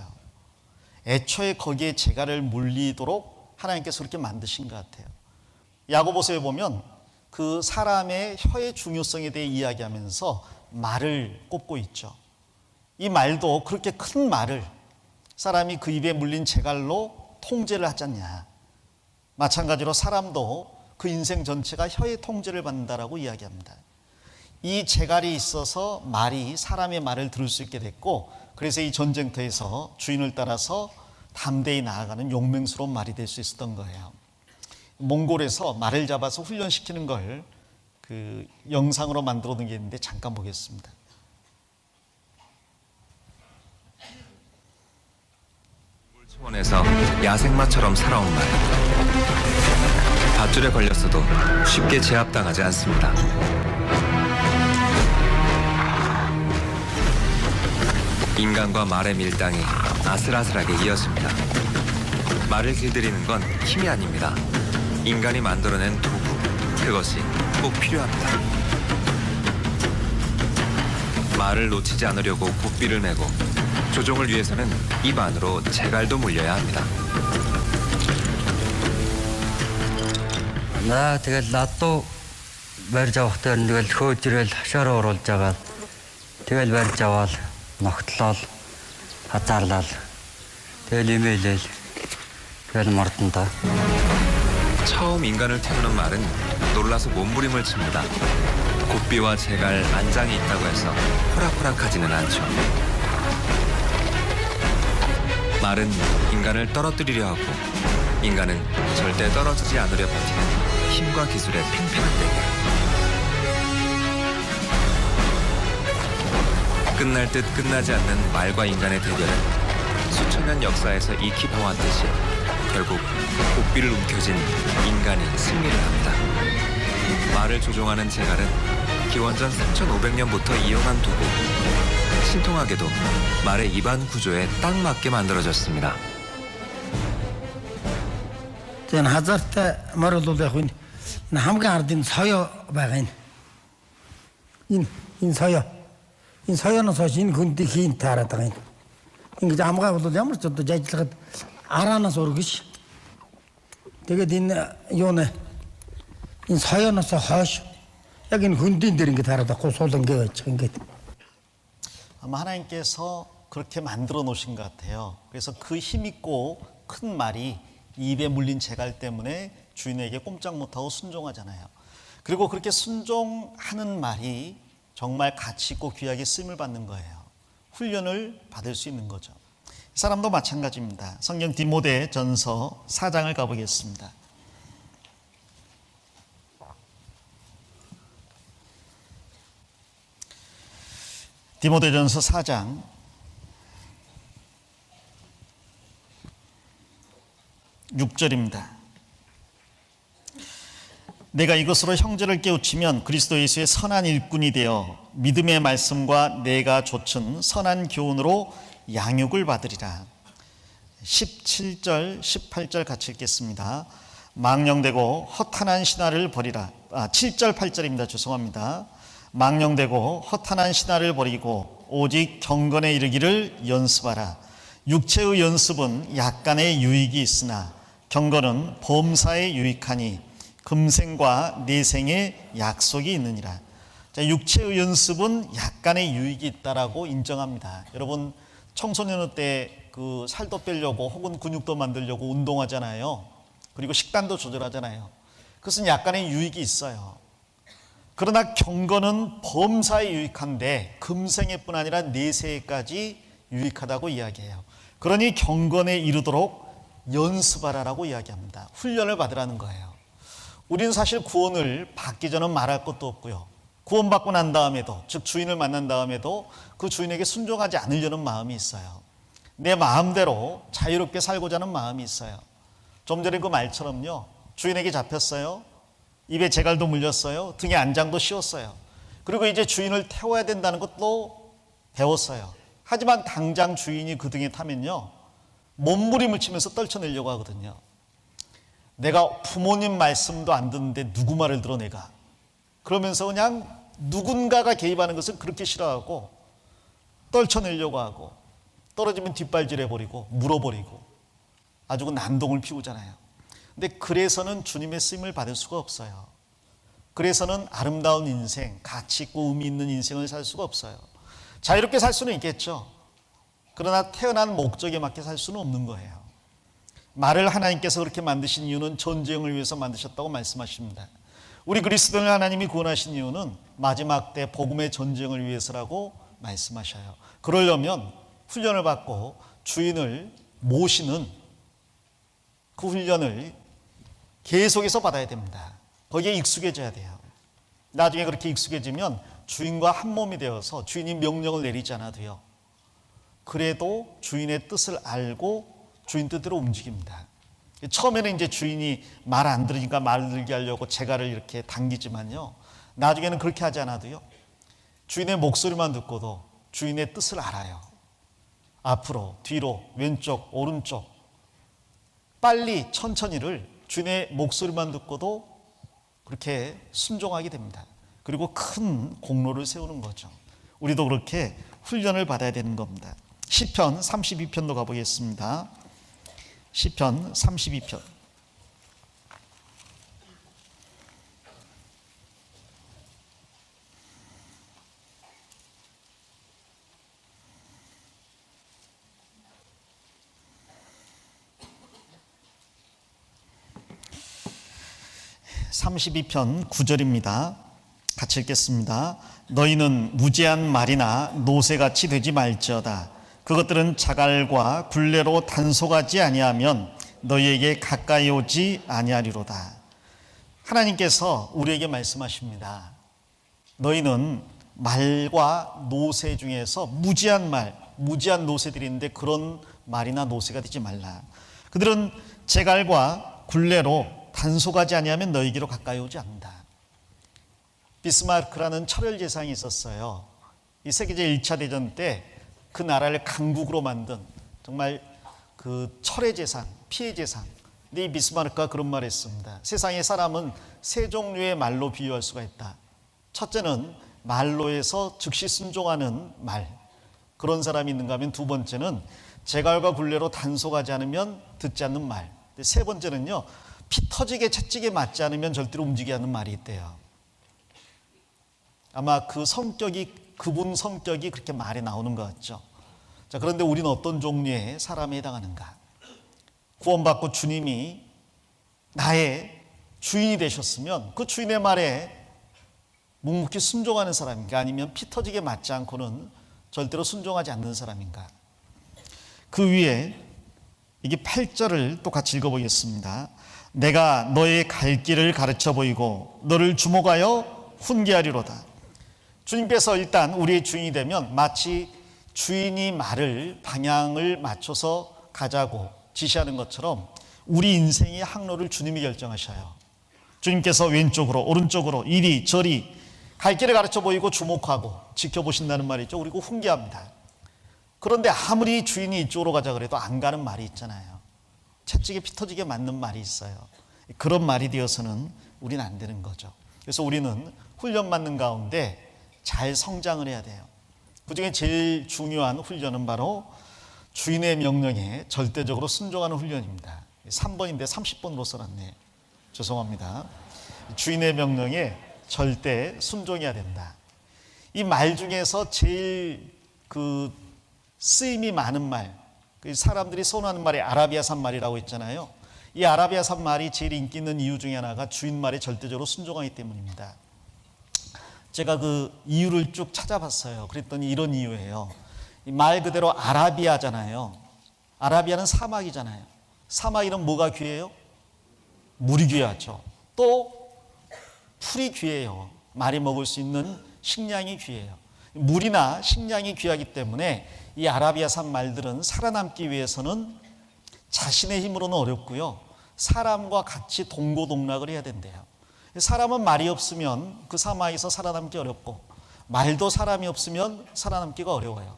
애초에 거기에 재갈을 물리도록 하나님께서 그렇게 만드신 것 같아요. 야고보서에 보면 그 사람의 혀의 중요성에 대해 이야기하면서 말을 꼽고 있죠. 이 말도 그렇게 큰 말을 사람이 그 입에 물린 재갈로 통제를 하지 않냐. 마찬가지로 사람도 그 인생 전체가 혀의 통제를 받는다라고 이야기합니다. 이 재갈이 있어서 말이 사람의 말을 들을 수 있게 됐고 그래서 이 전쟁터에서 주인을 따라서 담대히 나아가는 용맹스러운 말이 될 수 있었던 거예요. 몽골에서 말을 잡아서 훈련시키는 걸 그 영상으로 만들어 놓은 게 있는데 잠깐 보겠습니다. 초원에서 야생마처럼 살아온 말. 밧줄에 걸렸어도 쉽게 제압당하지 않습니다. 인간과 말의 밀당이 아슬아슬하게 이어집니다. 말을 길들이는 건 힘이 아닙니다. 인간이 만들어낸 도구, 그것이 꼭 필요합니다. 말을 놓치지 않으려고 고삐를 메고 조종을 위해서는 입 안으로 재갈도 물려야 합니다. тэгэл надуу барьж авахтай тэгэл хөөжрөл хашаараа оруулж агаад тэгэл барьж аваад ногтлол хазаарлал тэгэл имэйлэл тэгэл мордонда. 처음 인간을 태우는 말은 놀라서 몸부림을 칩니다. 고삐와 재갈 안장이 있다고 해서 호락호락하지는 않죠. 말은 인간을 떨어뜨리려 하고 인간은 절대 떨어지지 않으려 버티는 힘과 기술의 팽팽한 대결. 끝날 듯 끝나지 않는 말과 인간의 대결은 수천 년 역사에서 익히 봐왔듯이 결국 고삐를 움켜쥔 인간이 승리를 합니다. 말을 조종하는 재갈은 기원전 3500년부터 이용한 도구. 신통하게도 말의 입안 구조에 딱 맞게 만들어졌습니다. Тэн хазаартай морь бол яг энэ хамгийн ардын соёо байгаа юм. Энэ соёо. Энэ соёоноос хойш энэ хүндийг хийн таарад байгаа юм. Ингэж амгаа бол ямар ч одоо ажиллахад араанаас ургэж. Тэгээд энэ юуны энэ соёоноос хойш яг энэ хүндийн дээр ингэ таарад байхгүй суулан гээ байж ингэ. 아마 하나님께서 그렇게 만들어 놓으신 것 같아요. 그래서 그 힘있고 큰 말이 입에 물린 재갈 때문에 주인에게 꼼짝 못하고 순종하잖아요. 그리고 그렇게 순종하는 말이 정말 가치 있고 귀하게 쓰임을 받는 거예요. 훈련을 받을 수 있는 거죠. 이 사람도 마찬가지입니다. 성경 디모데전서 4장을 가보겠습니다. 디모데전서 4장 6절입니다. 내가 이것으로 형제를 깨우치면 그리스도 예수의 선한 일꾼이 되어 믿음의 말씀과 내가 좇은 선한 교훈으로 양육을 받으리라. 17절 18절 같이 읽겠습니다. 망령되고 허탄한 신화를 버리라. 7절 8절입니다. 죄송합니다. 망령되고 허탄한 신화를 버리고 오직 경건에 이르기를 연습하라. 육체의 연습은 약간의 유익이 있으나 경건은 범사에 유익하니 금생과 내생의 약속이 있느니라. 자, 육체의 연습은 약간의 유익이 있다라고 인정합니다. 여러분 청소년 때 그 살도 빼려고 혹은 근육도 만들려고 운동하잖아요. 그리고 식단도 조절하잖아요. 그것은 약간의 유익이 있어요. 그러나 경건은 범사에 유익한데 금생에 뿐 아니라 내세에까지 유익하다고 이야기해요. 그러니 경건에 이르도록 연습하라라고 이야기합니다. 훈련을 받으라는 거예요. 우리는 사실 구원을 받기 전은 말할 것도 없고요. 구원받고 난 다음에도, 즉 주인을 만난 다음에도 그 주인에게 순종하지 않으려는 마음이 있어요. 내 마음대로 자유롭게 살고자 하는 마음이 있어요. 좀 전에 그 말처럼요. 주인에게 잡혔어요. 입에 재갈도 물렸어요. 등에 안장도 씌웠어요. 그리고 이제 주인을 태워야 된다는 것도 배웠어요. 하지만 당장 주인이 그 등에 타면요. 몸부림을 치면서 떨쳐내려고 하거든요. 내가 부모님 말씀도 안 듣는데 누구 말을 들어 내가. 그러면서 그냥 누군가가 개입하는 것을 그렇게 싫어하고 떨쳐내려고 하고 떨어지면 뒷발질해버리고 물어버리고 아주 난동을 피우잖아요. 근데 그래서는 주님의 쓰임을 받을 수가 없어요. 그래서는 아름다운 인생, 가치 있고 의미 있는 인생을 살 수가 없어요. 자유롭게 살 수는 있겠죠. 그러나 태어난 목적에 맞게 살 수는 없는 거예요. 말을 하나님께서 그렇게 만드신 이유는 전쟁을 위해서 만드셨다고 말씀하십니다. 우리 그리스도인을 하나님이 구원하신 이유는 마지막 때 복음의 전쟁을 위해서라고 말씀하셔요. 그러려면 훈련을 받고 주인을 모시는 그 훈련을 계속해서 받아야 됩니다. 거기에 익숙해져야 돼요. 나중에 그렇게 익숙해지면 주인과 한 몸이 되어서 주인이 명령을 내리지 않아도요. 그래도 주인의 뜻을 알고 주인 뜻대로 움직입니다. 처음에는 이제 주인이 말 안 들으니까 말 들게 하려고 재갈을 이렇게 당기지만요. 나중에는 그렇게 하지 않아도요. 주인의 목소리만 듣고도 주인의 뜻을 알아요. 앞으로, 뒤로, 왼쪽, 오른쪽 빨리 천천히를 주인의 목소리만 듣고도 그렇게 순종하게 됩니다. 그리고 큰 공로를 세우는 거죠. 우리도 그렇게 훈련을 받아야 되는 겁니다. 시편 32편도 가보겠습니다. 시편 32편 32편 9절입니다. 같이 읽겠습니다. 너희는 무지한 말이나 노새같이 되지 말지어다. 그것들은 자갈과 굴레로 단속하지 아니하면 너희에게 가까이 오지 아니하리로다. 하나님께서 우리에게 말씀하십니다. 너희는 말과 노새 중에서 무지한 말, 무지한 노새들이 있는데 그런 말이나 노새가 되지 말라. 그들은 재갈과 굴레로 단속하지 아니하면 너희에게로 가까이 오지 않는다. 비스마르크라는 철혈 재상이 있었어요. 이 세계제 1차 대전 때 그 나라를 강국으로 만든 정말 그 철의 재상, 피의 재상. 근데 이 비스마르크가 그런 말을 했습니다. 세상의 사람은 세 종류의 말로 비유할 수가 있다. 첫째는 말로에서 즉시 순종하는 말. 그런 사람이 있는가 하면 두 번째는 재갈과 굴레로 단속하지 않으면 듣지 않는 말. 세 번째는요. 피 터지게 채찍에 맞지 않으면 절대로 움직이지 않는 말이 있대요. 아마 그 성격이 그분 성격이 그렇게 말에 나오는 것 같죠. 자, 그런데 우리는 어떤 종류의 사람에 해당하는가? 구원받고 주님이 나의 주인이 되셨으면 그 주인의 말에 묵묵히 순종하는 사람인가, 아니면 피 터지게 맞지 않고는 절대로 순종하지 않는 사람인가. 그 위에 이게 8절을 또 같이 읽어보겠습니다. 내가 너의 갈 길을 가르쳐 보이고 너를 주목하여 훈계하리로다. 주님께서 일단 우리의 주인이 되면 마치 주인이 말을 방향을 맞춰서 가자고 지시하는 것처럼 우리 인생의 항로를 주님이 결정하셔요. 주님께서 왼쪽으로 오른쪽으로 이리 저리 갈 길을 가르쳐 보이고 주목하고 지켜보신다는 말이죠. 그리고 훈계합니다. 그런데 아무리 주인이 이쪽으로 가자 그래도 안 가는 말이 있잖아요. 채찍에 피 터지게 맞는 말이 있어요. 그런 말이 되어서는 우리는 안 되는 거죠. 그래서 우리는 훈련받는 가운데 잘 성장을 해야 돼요. 그중에 제일 중요한 훈련은 바로 주인의 명령에 절대적으로 순종하는 훈련입니다. 3번인데 30번으로 써놨네. 죄송합니다. 주인의 명령에 절대 순종해야 된다. 이 말 중에서 제일 쓰임이 많은 말, 사람들이 선호하는 말이 아라비아산 말이라고 했잖아요. 이 아라비아산 말이 제일 인기 있는 이유 중에 하나가 주인 말에 절대적으로 순종하기 때문입니다. 제가 그 이유를 쭉 찾아봤어요. 그랬더니 이런 이유예요. 말 그대로 아라비아잖아요. 아라비아는 사막이잖아요. 사막에는 뭐가 귀해요? 물이 귀하죠. 또 풀이 귀해요. 말이 먹을 수 있는 식량이 귀해요. 물이나 식량이 귀하기 때문에 이 아라비아산 말들은 살아남기 위해서는 자신의 힘으로는 어렵고요. 사람과 같이 동고동락을 해야 된대요. 사람은 말이 없으면 그 사막에서 살아남기 어렵고 말도 사람이 없으면 살아남기가 어려워요.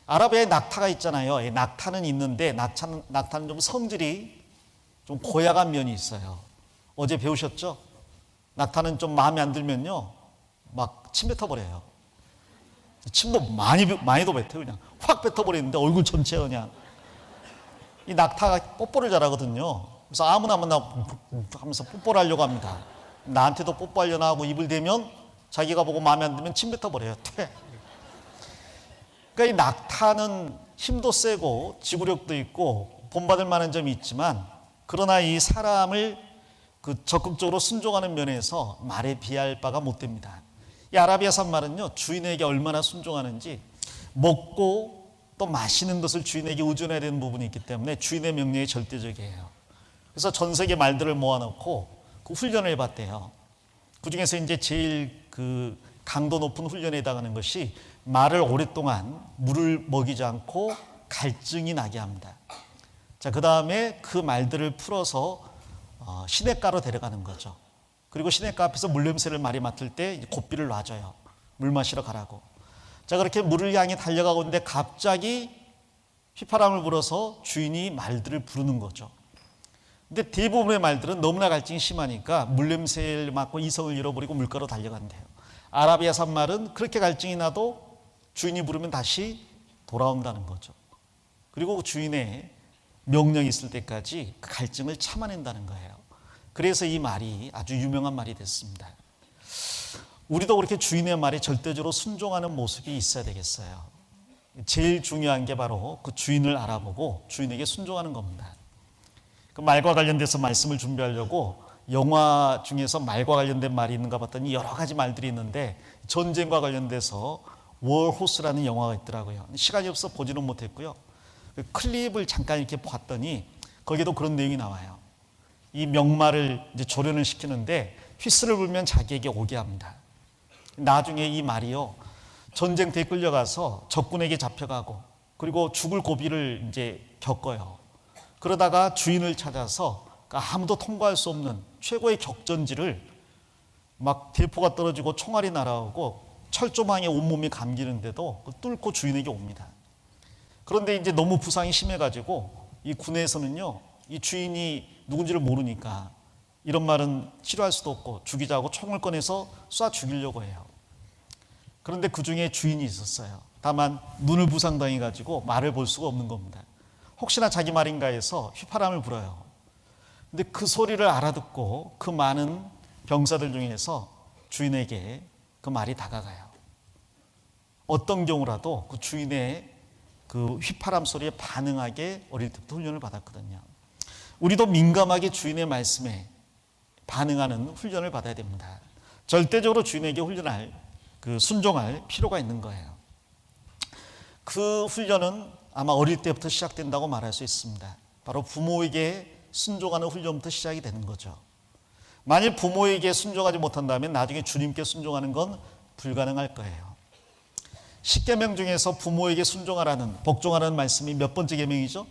아라비아에 낙타가 있잖아요. 낙타는 있는데 낙타는 좀 성질이 좀 고약한 면이 있어요. 어제 배우셨죠? 낙타는 좀 마음에 안 들면요 막 침 뱉어버려요. 침도 많이도 뱉어요. 그냥 확 뱉어버리는데 얼굴 전체 그냥. 이 낙타가 뽀뽀를 잘하거든요. 그래서 아무나 하면서 뽀뽀를 하려고 합니다. 나한테도 뽀뽀하려나 하고 입을 대면 자기가 보고 마음에 안 들면 침 뱉어버려요. 그러니까 이 낙타는 힘도 세고 지구력도 있고 본받을 만한 점이 있지만, 그러나 이 사람을 적극적으로 순종하는 면에서 말에 비할 바가 못 됩니다. 이 아라비아산 말은요, 주인에게 얼마나 순종하는지, 먹고 또 마시는 것을 주인에게 의존해야 되는 부분이 있기 때문에 주인의 명령이 절대적이에요. 그래서 전 세계 말들을 모아놓고 그 훈련을 해봤대요. 그 중에서 이제 제일 강도 높은 훈련에 해당하는 것이 말을 오랫동안 물을 먹이지 않고 갈증이 나게 합니다. 자, 그 다음에 그 말들을 풀어서 시냇가로 데려가는 거죠. 그리고 시냇가 앞에서 물냄새를 말이 맡을 때 고삐를 놔줘요. 물 마시러 가라고. 자, 그렇게 물을 향해 달려가고 있는데 갑자기 휘파람을 불어서 주인이 말들을 부르는 거죠. 근데 대부분의 말들은 너무나 갈증이 심하니까 물냄새를 맡고 이성을 잃어버리고 물가로 달려간대요. 아라비아산 말은 그렇게 갈증이 나도 주인이 부르면 다시 돌아온다는 거죠. 그리고 그 주인의 명령이 있을 때까지 그 갈증을 참아낸다는 거예요. 그래서 이 말이 아주 유명한 말이 됐습니다. 우리도 그렇게 주인의 말에 절대적으로 순종하는 모습이 있어야 되겠어요. 제일 중요한 게 바로 그 주인을 알아보고 주인에게 순종하는 겁니다. 그 말과 관련돼서 말씀을 준비하려고 영화 중에서 말과 관련된 말이 있는가 봤더니 여러 가지 말들이 있는데, 전쟁과 관련돼서 월호스라는 영화가 있더라고요. 시간이 없어 보지는 못했고요. 그 클립을 잠깐 이렇게 봤더니 거기에도 그런 내용이 나와요. 이 명말을 이제 조련을 시키는데 휘슬을 불면 자기에게 오게 합니다. 나중에 이 말이요, 전쟁터에 끌려가서 적군에게 잡혀가고 그리고 죽을 고비를 이제 겪어요. 그러다가 주인을 찾아서 아무도 통과할 수 없는 최고의 격전지를 막 대포가 떨어지고 총알이 날아오고 철조망에 온몸이 감기는데도 뚫고 주인에게 옵니다. 그런데 이제 너무 부상이 심해가지고 이 군에서는요, 이 주인이 누군지를 모르니까 이런 말은 치료할 수도 없고 죽이자고 총을 꺼내서 쏴 죽이려고 해요. 그런데 그 중에 주인이 있었어요. 다만 눈을 부상당해가지고 말을 볼 수가 없는 겁니다. 혹시나 자기 말인가 해서 휘파람을 불어요. 근데 그 소리를 알아듣고 그 많은 병사들 중에서 주인에게 그 말이 다가가요. 어떤 경우라도 그 주인의 그 휘파람 소리에 반응하게 어릴 때부터 훈련을 받았거든요. 우리도 민감하게 주인의 말씀에 반응하는 훈련을 받아야 됩니다. 절대적으로 주인에게 순종할 필요가 있는 거예요. 그 훈련은 아마 어릴 때부터 시작된다고 말할 수 있습니다. 바로 부모에게 순종하는 훈련부터 시작이 되는 거죠. 만일 부모에게 순종하지 못한다면 나중에 주님께 순종하는 건 불가능할 거예요. 10계명 중에서 부모에게 순종하라는, 복종하라는 말씀이 몇 번째 계명이죠?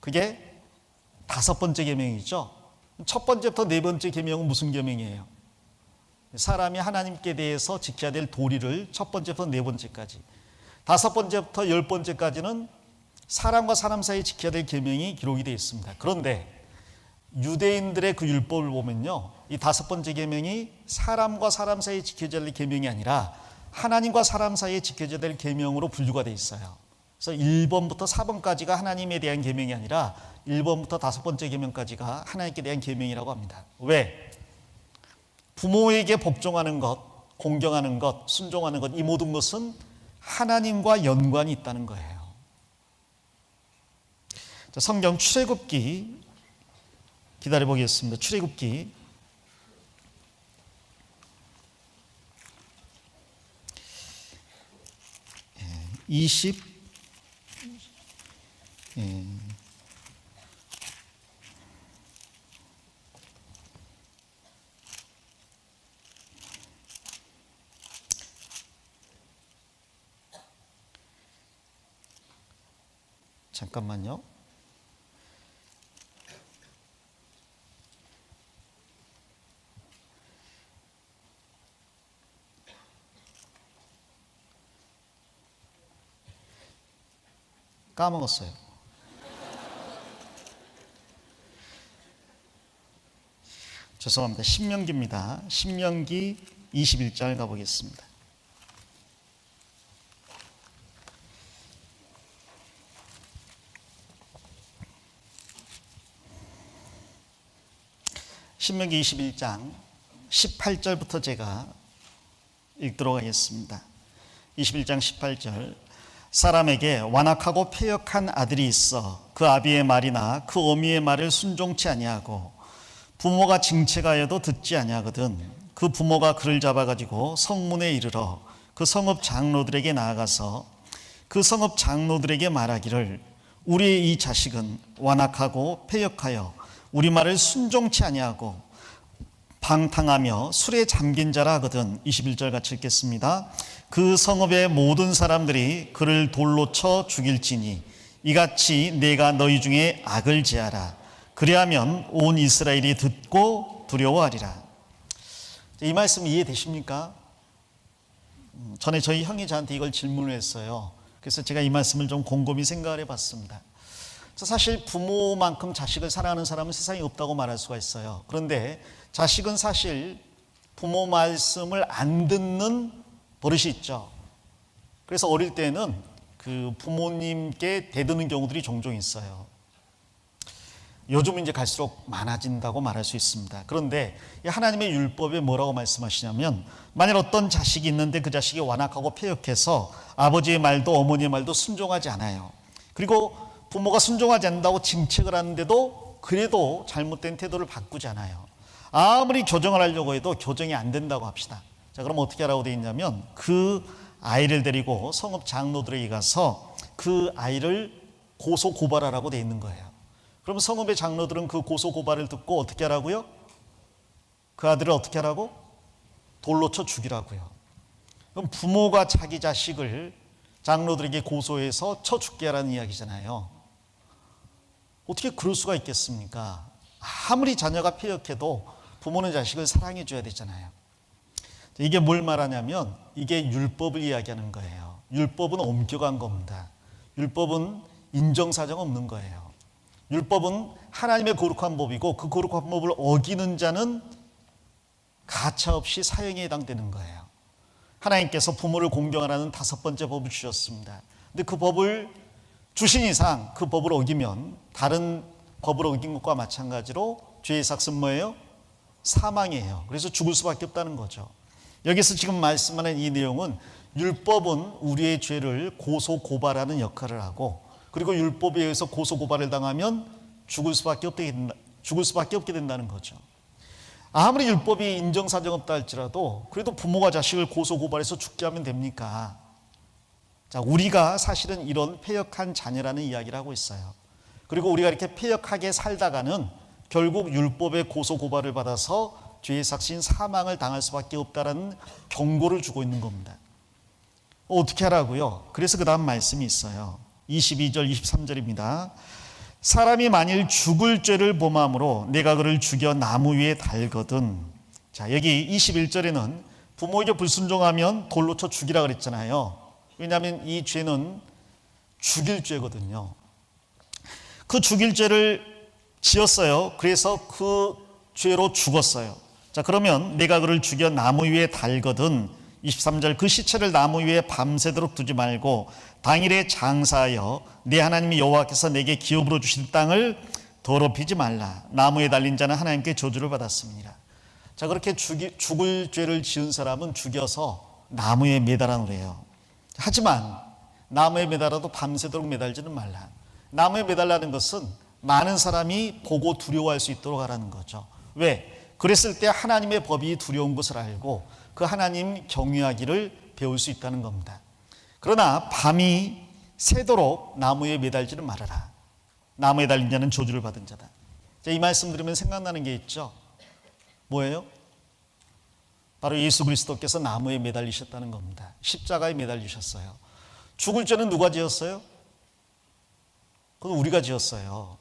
그게 5번째 계명이죠. 첫 번째부터 4번째 계명은 무슨 계명이에요? 사람이 하나님께 대해서 지켜야 될 도리를 첫 번째부터 4번째까지, 5번째부터 10번째까지는 사람과 사람 사이에 지켜야 될 계명이 기록이 되어 있습니다. 그런데 유대인들의 그 율법을 보면요, 이 5번째 계명이 사람과 사람 사이에 지켜져야 될 계명이 아니라 하나님과 사람 사이에 지켜져야 될 계명으로 분류가 되어 있어요. 그래서 1번부터 4번까지가 하나님에 대한 계명이 아니라 1번부터 5번째 계명까지가 하나님께 대한 계명이라고 합니다. 왜? 부모에게 복종하는 것, 공경하는 것, 순종하는 것, 이 모든 것은 하나님과 연관이 있다는 거예요. 자, 성경 출애굽기 기다려보겠습니다. 출애굽기 20 잠깐만요. 까먹었어요. 죄송합니다. 신명기입니다. 신명기 21절 가보겠습니다. 신명기 21장 18절부터 제가 읽도록 하겠습니다. 21장 18절. 사람에게 완악하고 패역한 아들이 있어 그 아비의 말이나 그 어미의 말을 순종치 아니하고 부모가 징책하여도 듣지 아니하거든 그 부모가 그를 잡아가지고 성문에 이르러 그 성읍 장로들에게 나아가서 그 성읍 장로들에게 말하기를 우리의 이 자식은 완악하고 패역하여 우리 말을 순종치 아니하고 방탕하며 술에 잠긴 자라 하거든. 21절 같이 읽겠습니다. 그 성읍의 모든 사람들이 그를 돌로 쳐 죽일지니 이같이 내가 너희 중에 악을 제하라. 그리하면 온 이스라엘이 듣고 두려워하리라. 이 말씀 이해되십니까? 전에 저희 형이 저한테 이걸 질문을 했어요. 그래서 제가 이 말씀을 좀 곰곰이 생각을 해봤습니다. 사실 부모만큼 자식을 사랑하는 사람은 세상에 없다고 말할 수가 있어요. 그런데 자식은 사실 부모 말씀을 안 듣는 버릇이 있죠. 그래서 어릴 때는 그 부모님께 대드는 경우들이 종종 있어요. 요즘은 이제 갈수록 많아진다고 말할 수 있습니다. 그런데 하나님의 율법에 뭐라고 말씀하시냐면 만일 어떤 자식이 있는데 그 자식이 완악하고 패역해서 아버지의 말도 어머니의 말도 순종하지 않아요. 그리고 부모가 순종하지 않는다고 징책을 하는데도 그래도 잘못된 태도를 바꾸지 않아요. 아무리 교정을 하려고 해도 교정이 안 된다고 합시다. 자, 그럼 어떻게 하라고 되어 있냐면 그 아이를 데리고 성읍 장로들에게 가서 그 아이를 고소 고발하라고 되어 있는 거예요. 그럼 성읍의 장로들은 그 고소 고발을 듣고 어떻게 하라고요? 그 아들을 어떻게 하라고? 돌로 쳐 죽이라고요. 그럼 부모가 자기 자식을 장로들에게 고소해서 쳐 죽게 하라는 이야기잖아요. 어떻게 그럴 수가 있겠습니까? 아무리 자녀가 패역해도 부모는 자식을 사랑해 줘야 되잖아요. 이게 뭘 말하냐면 이게 율법을 이야기하는 거예요. 율법은 엄격한 겁니다. 율법은 인정사정 없는 거예요. 율법은 하나님의 거룩한 법이고 그 거룩한 법을 어기는 자는 가차없이 사형에 해당되는 거예요. 하나님께서 부모를 공경하라는 5번째 법을 주셨습니다. 근데 그 법을 주신 이상 그 법을 어기면 다른 법을 어긴 것과 마찬가지로 죄의 삭은 뭐예요? 사망이에요. 그래서 죽을 수밖에 없다는 거죠. 여기서 지금 말씀하는 이 내용은 율법은 우리의 죄를 고소 고발하는 역할을 하고 그리고 율법에 의해서 고소 고발을 당하면 죽을 수밖에 없게 된다는 거죠. 아무리 율법이 인정사정 없다 할지라도 그래도 부모가 자식을 고소고발해서 죽게 하면 됩니까? 자, 우리가 사실은 이런 패역한 자녀라는 이야기를 하고 있어요. 그리고 우리가 이렇게 패역하게 살다가는 결국 율법의 고소고발을 받아서 죄의 삭신 사망을 당할 수밖에 없다라는 경고를 주고 있는 겁니다. 어떻게 하라고요? 그래서 그 다음 말씀이 있어요. 22절 23절입니다. 사람이 만일 죽을 죄를 범함으로 내가 그를 죽여 나무 위에 달거든. 자, 여기 21절에는 부모에게 불순종하면 돌로 쳐 죽이라 그랬잖아요. 왜냐하면 이 죄는 죽일 죄거든요. 그 죽일 죄를 지었어요. 그래서 그 죄로 죽었어요. 자, 그러면 내가 그를 죽여 나무 위에 달거든. 23절 그 시체를 나무 위에 밤새도록 두지 말고 당일에 장사하여 내 하나님 여호와께서 내게 기업으로 주신 땅을 더럽히지 말라. 나무에 달린 자는 하나님께 저주를 받았습니다. 자, 그렇게 죽을 죄를 지은 사람은 죽여서 나무에 매달아 놓으래요. 하지만 나무에 매달아도 밤새도록 매달지는 말라. 나무에 매달라는 것은 많은 사람이 보고 두려워할 수 있도록 하라는 거죠. 왜? 그랬을 때 하나님의 법이 두려운 것을 알고 그 하나님 경외하기를 배울 수 있다는 겁니다. 그러나 밤이 새도록 나무에 매달지는 말아라. 나무에 달린 자는 저주를 받은 자다. 자, 이 말씀 들으면 생각나는 게 있죠. 뭐예요? 바로 예수 그리스도께서 나무에 매달리셨다는 겁니다. 십자가에 매달리셨어요. 죽을 죄는 누가 지었어요? 그건 우리가 지었어요.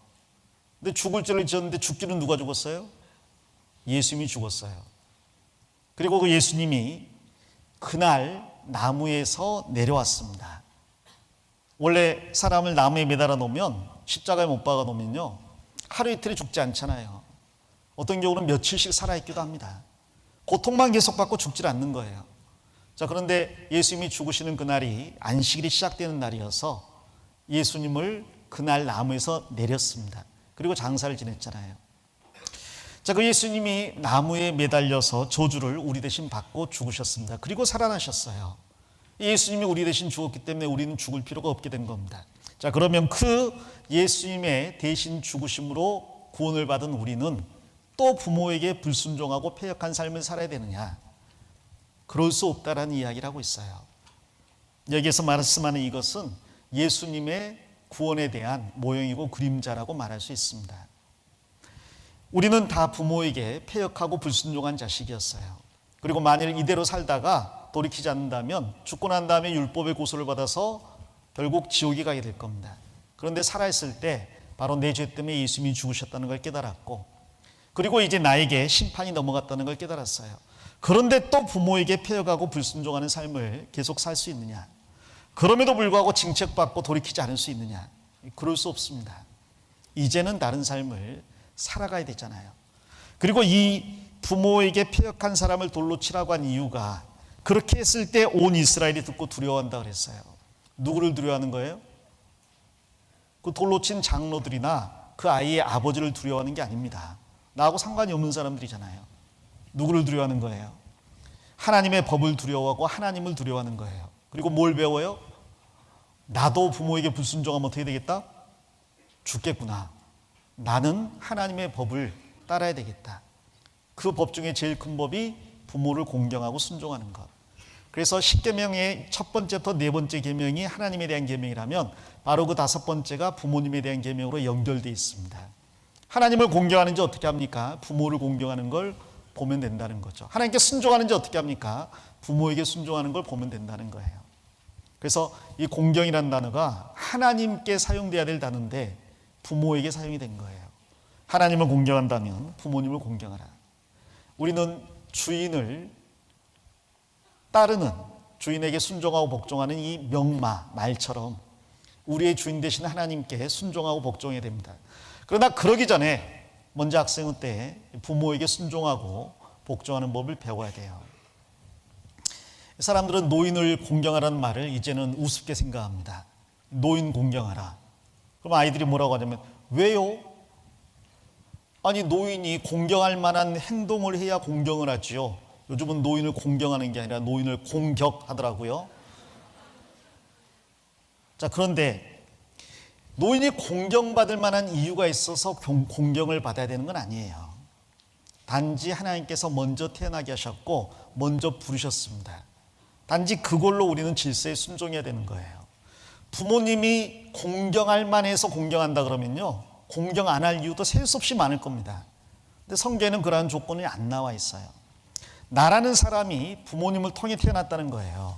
근데 죽을 죄를 지었는데 죽기는 누가 죽었어요? 예수님이 죽었어요. 그리고 그 예수님이 그날 나무에서 내려왔습니다. 원래 사람을 나무에 매달아 놓으면, 십자가에 못 박아 놓으면요, 하루 이틀이 죽지 않잖아요. 어떤 경우는 며칠씩 살아있기도 합니다. 고통만 계속 받고 죽질 않는 거예요. 자, 그런데 예수님이 죽으시는 그날이 안식일이 시작되는 날이어서 예수님을 그날 나무에서 내렸습니다. 그리고 장사를 지냈잖아요. 자, 그 예수님이 나무에 매달려서 저주를 우리 대신 받고 죽으셨습니다. 그리고 살아나셨어요. 예수님이 우리 대신 죽었기 때문에 우리는 죽을 필요가 없게 된 겁니다. 자, 그러면 그 예수님의 대신 죽으심으로 구원을 받은 우리는 또 부모에게 불순종하고 패역한 삶을 살아야 되느냐? 그럴 수 없다라는 이야기를 하고 있어요. 여기에서 말씀하는 이것은 예수님의 구원에 대한 모형이고 그림자라고 말할 수 있습니다. 우리는 다 부모에게 패역하고 불순종한 자식이었어요. 그리고 만일 이대로 살다가 돌이키지 않는다면 죽고 난 다음에 율법의 고소를 받아서 결국 지옥에 가게 될 겁니다. 그런데 살아있을 때 바로 내 죄 때문에 예수님이 죽으셨다는 걸 깨달았고, 그리고 이제 나에게 심판이 넘어갔다는 걸 깨달았어요. 그런데 또 부모에게 패역하고 불순종하는 삶을 계속 살 수 있느냐? 그럼에도 불구하고 징책받고 돌이키지 않을 수 있느냐? 그럴 수 없습니다. 이제는 다른 삶을 살아가야 되잖아요. 그리고 이 부모에게 패역한 사람을 돌로 치라고 한 이유가, 그렇게 했을 때 온 이스라엘이 듣고 두려워한다 그랬어요. 누구를 두려워하는 거예요? 그 돌로 친 장로들이나 그 아이의 아버지를 두려워하는 게 아닙니다. 나하고 상관이 없는 사람들이잖아요. 누구를 두려워하는 거예요? 하나님의 법을 두려워하고 하나님을 두려워하는 거예요. 그리고 뭘 배워요? 나도 부모에게 불순종하면 어떻게 되겠다? 죽겠구나. 나는 하나님의 법을 따라야 되겠다. 그 법 중에 제일 큰 법이 부모를 공경하고 순종하는 것. 그래서 10계명의 첫 번째부터 네 번째 계명이 하나님에 대한 계명이라면 바로 그 다섯 번째가 부모님에 대한 계명으로 연결되어 있습니다. 하나님을 공경하는지 어떻게 합니까? 부모를 공경하는 걸 보면 된다는 거죠. 하나님께 순종하는지 어떻게 합니까? 부모에게 순종하는 걸 보면 된다는 거예요. 그래서 이 공경이라는 단어가 하나님께 사용돼야 될 단어인데 부모에게 사용이 된 거예요. 하나님을 공경한다면 부모님을 공경하라. 우리는 주인을 따르는, 주인에게 순종하고 복종하는 이 명마, 말처럼 우리의 주인 되신 하나님께 순종하고 복종해야 됩니다. 그러나 그러기 전에 먼저 학생의 때 부모에게 순종하고 복종하는 법을 배워야 돼요. 사람들은 노인을 공경하라는 말을 이제는 우습게 생각합니다. 노인 공경하라. 그럼 아이들이 뭐라고 하냐면, 왜요? 아니, 노인이 공경할 만한 행동을 해야 공경을 하지요. 요즘은 노인을 공경하는 게 아니라 노인을 공격하더라고요. 자, 그런데 노인이 공경받을 만한 이유가 있어서 공경을 받아야 되는 건 아니에요. 단지 하나님께서 먼저 태어나게 하셨고 먼저 부르셨습니다. 단지 그걸로 우리는 질서에 순종해야 되는 거예요. 부모님이 공경할 만해서 공경한다 그러면요, 공경 안 할 이유도 셀 수 없이 많을 겁니다. 근데 성경에는 그러한 조건이 안 나와 있어요. 나라는 사람이 부모님을 통해 태어났다는 거예요.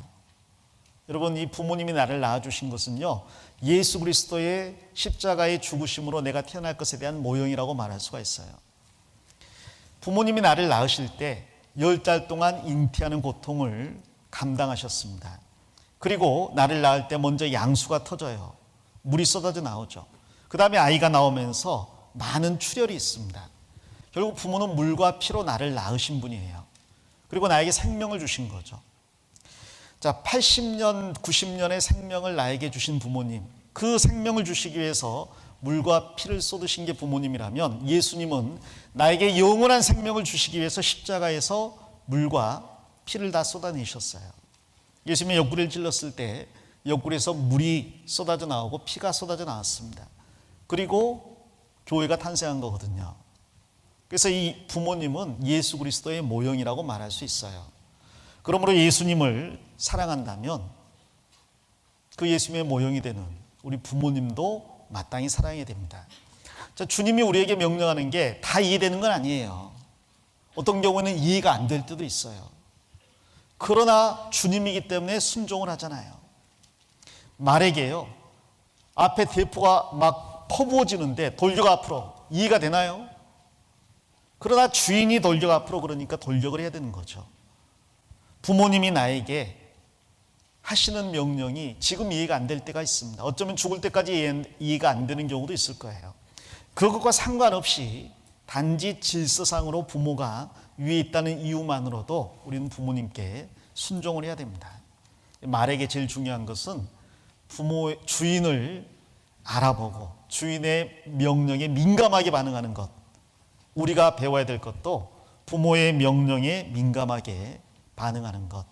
여러분, 이 부모님이 나를 낳아주신 것은요, 예수 그리스도의 십자가의 죽으심으로 내가 태어날 것에 대한 모형이라고 말할 수가 있어요. 부모님이 나를 낳으실 때 10달 동안 잉태하는 고통을 감당하셨습니다. 그리고 나를 낳을 때 먼저 양수가 터져요. 물이 쏟아져 나오죠. 그 다음에 아이가 나오면서 많은 출혈이 있습니다. 결국 부모는 물과 피로 나를 낳으신 분이에요. 그리고 나에게 생명을 주신 거죠. 자, 80년, 90년의 생명을 나에게 주신 부모님, 그 생명을 주시기 위해서 물과 피를 쏟으신 게 부모님이라면, 예수님은 나에게 영원한 생명을 주시기 위해서 십자가에서 물과 피를 다 쏟아내셨어요. 예수님이 옆구리를 찔렀을 때 옆구리에서 물이 쏟아져 나오고 피가 쏟아져 나왔습니다. 그리고 교회가 탄생한 거거든요. 그래서 이 부모님은 예수 그리스도의 모형이라고 말할 수 있어요. 그러므로 예수님을 사랑한다면 그 예수님의 모형이 되는 우리 부모님도 마땅히 사랑해야 됩니다. 자, 주님이 우리에게 명령하는 게 다 이해되는 건 아니에요. 어떤 경우는 이해가 안 될 때도 있어요. 그러나 주님이기 때문에 순종을 하잖아요. 말에게요, 앞에 대포가 막 퍼부어지는데 돌격 앞으로, 이해가 되나요? 그러나 주인이 돌격 앞으로 그러니까 돌격을 해야 되는 거죠. 부모님이 나에게 하시는 명령이 지금 이해가 안 될 때가 있습니다. 어쩌면 죽을 때까지 이해가 안 되는 경우도 있을 거예요. 그것과 상관없이 단지 질서상으로 부모가 위에 있다는 이유만으로도 우리는 부모님께 순종을 해야 됩니다. 말에게 제일 중요한 것은 부모의 주인을 알아보고 주인의 명령에 민감하게 반응하는 것. 우리가 배워야 될 것도 부모의 명령에 민감하게 반응하는 것,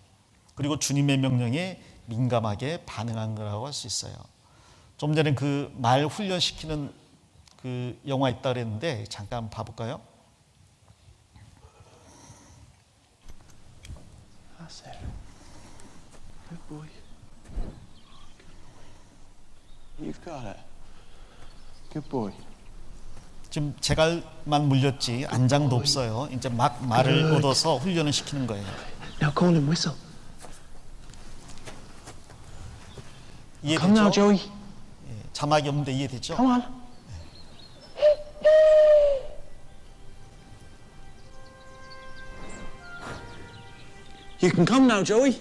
그리고 주님의 명령에 민감하게 반응한 거라고 할 수 있어요. 좀 전에 그 말 훈련시키는 그 영화 있다 그랬는데 잠깐 봐볼까요? That's it. Good boy. You've got it. Good boy. 지금 제갈만 물렸지 안장도 없어요. 이제 막 말을 얻어서 훈련을 시키는 거예요. Now call him whistle. 이해되죠? Come now, Joey. 예, 자막이 없는데 이해되죠? Come on. You can come now, Joey.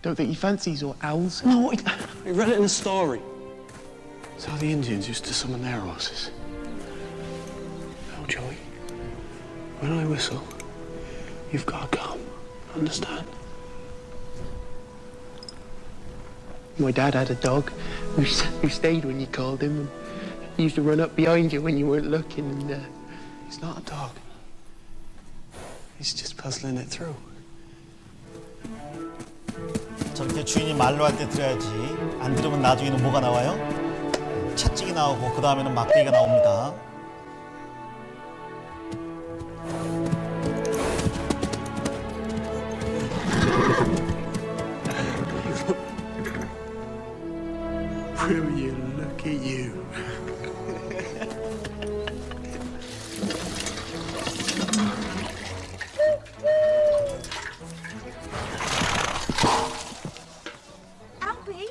Don't think he fancies or owls? No, I read it in a story. It's how the Indians used to summon their horses. Now, Joey, when I whistle, you've got to come. Understand? My dad had a dog who stayed when you called him. And he used to run up behind you when you weren't looking. And he's not a dog. He's just puzzling it through. 저렇게 주인이 말로 할 때 들어야지. 안 들으면 나중에는 뭐가 나와요? 채찍이 나오고 그 다음에는 막대기가 나옵니다. Will you look at you? Albie?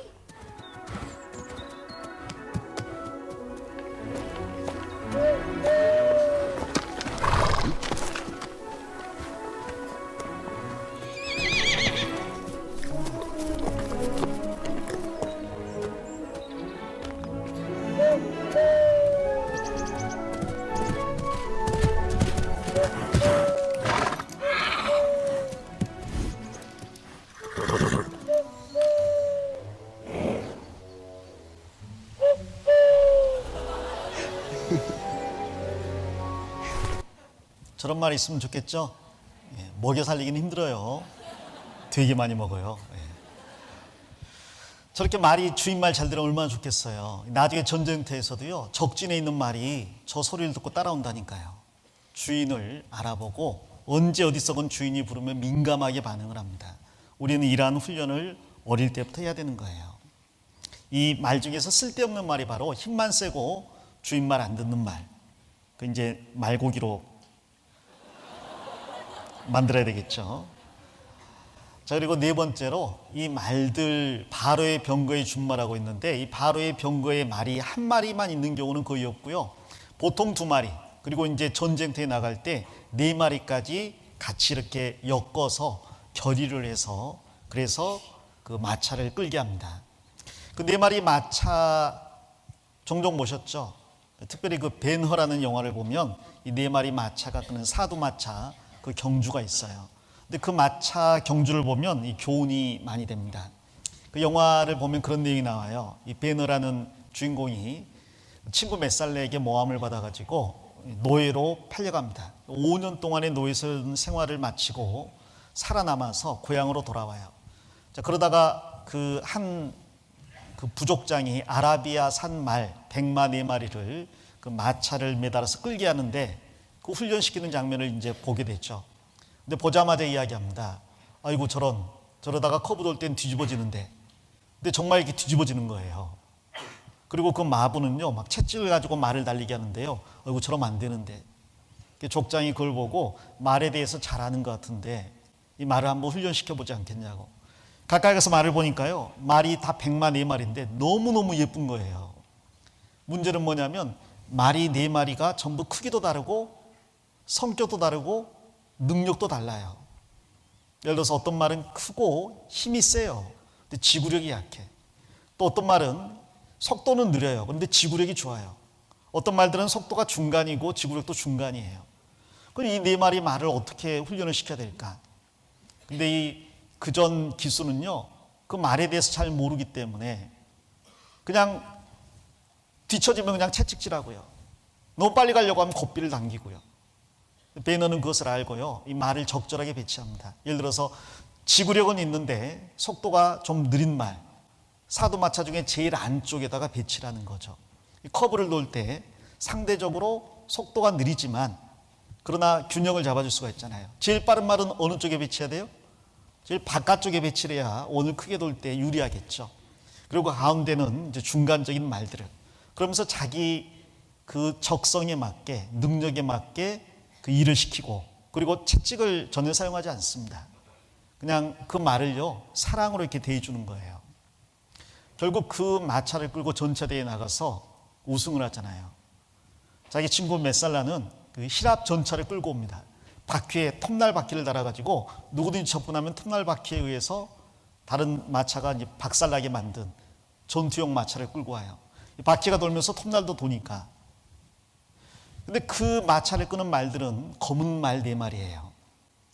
저런 말 있으면 좋겠죠? 예, 먹여 살리기는 힘들어요. 되게 많이 먹어요. 예. 저렇게 말이 주인 말 잘 들으면 얼마나 좋겠어요. 나중에 전쟁터에서도요, 적진에 있는 말이 저 소리를 듣고 따라온다니까요. 주인을 알아보고 언제 어디서건 주인이 부르면 민감하게 반응을 합니다. 우리는 이러한 훈련을 어릴 때부터 해야 되는 거예요. 이 말 중에서 쓸데없는 말이 바로 힘만 세고 주인 말 안 듣는 말. 그 이제 말고기로 만들어야 되겠죠. 자, 그리고 네 번째로 이 말들 바로의 병거에 준말하고 있는데, 이 바로의 병거에 말이 한 마리만 있는 경우는 거의 없고요. 보통 두 마리, 그리고 이제 전쟁터에 나갈 때 네 마리까지 같이 이렇게 엮어서 결의를 해서, 그래서 그 마차를 끌게 합니다. 그 네 마리 마차 종종 보셨죠? 특별히 그 벤허라는 영화를 보면 이 네 마리 마차가 끄는 사두 마차 그 경주가 있어요. 근데 그 마차 경주를 보면 이 교훈이 많이 됩니다. 그 영화를 보면 그런 내용이 나와요. 이 벤허라는 주인공이 친구 메살레에게 모함을 받아가지고 노예로 팔려갑니다. 5년 동안의 노예 생활을 마치고 살아남아서 고향으로 돌아와요. 자, 그러다가 그 부족장이 아라비아 산 말 104마리를 그 마차를 매달아서 끌게 하는데 그 훈련시키는 장면을 이제 보게 됐죠. 근데 보자마자 이야기합니다. 아이고 저러다가 커브 돌 땐 뒤집어지는데. 근데 정말 이렇게 뒤집어지는 거예요. 그리고 그 마부는요, 막 채찍을 가지고 말을 달리게 하는데요. 아이고 저러면 안 되는데. 족장이 그걸 보고 말에 대해서 잘 아는 것 같은데 이 말을 한번 훈련시켜보지 않겠냐고. 가까이 가서 말을 보니까요, 말이 다 104마리인데 너무너무 예쁜 거예요. 문제는 뭐냐면 말이 4마리가 전부 크기도 다르고 성격도 다르고 능력도 달라요. 예를 들어서 어떤 말은 크고 힘이 세요. 근데 지구력이 약해. 또 어떤 말은 속도는 느려요. 그런데 지구력이 좋아요. 어떤 말들은 속도가 중간이고 지구력도 중간이에요. 그럼 이 4마리 말을 어떻게 훈련을 시켜야 될까? 근데 이 그전 기수는요, 그 말에 대해서 잘 모르기 때문에 그냥 뒤처지면 그냥 채찍질하고요. 너무 빨리 가려고 하면 고삐를 당기고요. 베너는 그것을 알고요, 이 말을 적절하게 배치합니다. 예를 들어서 지구력은 있는데 속도가 좀 느린 말, 사두마차 중에 제일 안쪽에다가 배치를 하는 거죠. 이 커브를 놓을 때 상대적으로 속도가 느리지만 그러나 균형을 잡아줄 수가 있잖아요. 제일 빠른 말은 어느 쪽에 배치해야 돼요? 제일 바깥쪽에 배치를 해야 오늘 크게 돌 때 유리하겠죠. 그리고 가운데는 이제 중간적인 말들을, 그러면서 자기 그 적성에 맞게, 능력에 맞게 그 일을 시키고, 그리고 채찍을 전혀 사용하지 않습니다. 그냥 그 말을요, 사랑으로 이렇게 대해주는 거예요. 결국 그 마차를 끌고 전차대에 나가서 우승을 하잖아요. 자기 친구 메살라는 그 히랍 전차를 끌고 옵니다. 바퀴에 톱날 바퀴를 달아가지고 누구든지 접근하면 톱날 바퀴에 의해서 다른 마차가 이제 박살나게 만든 전투용 마차를 끌고 와요. 바퀴가 돌면서 톱날도 도니까. 근데 그 마차를 끄는 말들은 검은 말 4마리예요.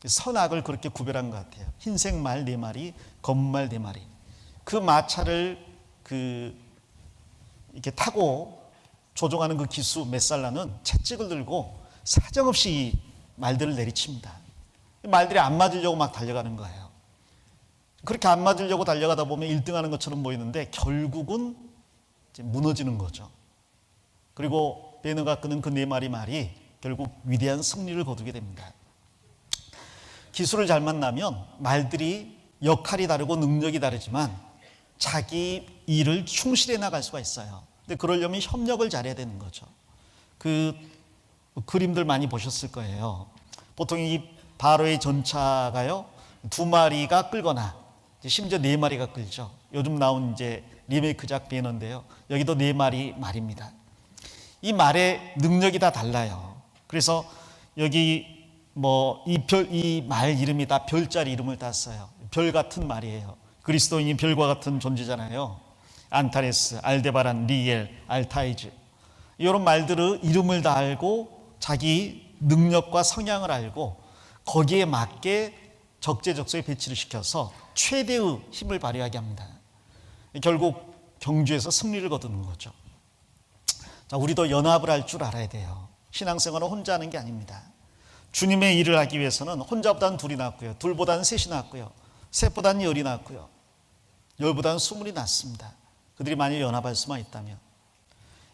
선악을 그렇게 구별한 것 같아요. 흰색 말 4마리, 검은 말 4마리. 그 마차를 이렇게 타고 조종하는 그 기수 메살라는 채찍을 들고 사정없이 이 말들을 내리칩니다. 말들이 안 맞으려고 막 달려가는 거예요. 그렇게 안 맞으려고 달려가다 보면 1등하는 것처럼 보이는데 결국은 이제 무너지는 거죠. 그리고 베너가 끄는 그 4마리 말이 결국 위대한 승리를 거두게 됩니다. 기술을 잘 만나면 말들이 역할이 다르고 능력이 다르지만 자기 일을 충실해 나갈 수가 있어요. 근데 그러려면 협력을 잘해야 되는 거죠. 그 그림들 많이 보셨을 거예요. 보통 이 바로의 전차가요, 2마리가 끌거나 심지어 4마리가 끌죠. 요즘 나온 이제 리메이크작 베너인데요, 여기도 4마리 말입니다. 이 말의 능력이 다 달라요. 그래서 여기 이 말 이름이 다 별자리 이름을 땄어요. 별 같은 말이에요. 그리스도인이 별과 같은 존재잖아요. 안타레스, 알데바란, 리엘, 알타이즈, 이런 말들의 이름을 다 알고 자기 능력과 성향을 알고 거기에 맞게 적재적소에 배치를 시켜서 최대의 힘을 발휘하게 합니다. 결국 경주에서 승리를 거두는 거죠. 자, 우리도 연합을 할 줄 알아야 돼요. 신앙생활은 혼자 하는 게 아닙니다. 주님의 일을 하기 위해서는 혼자보다는 둘이 낫고요, 둘보다는 셋이 낫고요, 셋보다는 열이 낫고요. 열보다는 수문이 낫습니다. 그들이 만약 연합할 수만 있다면.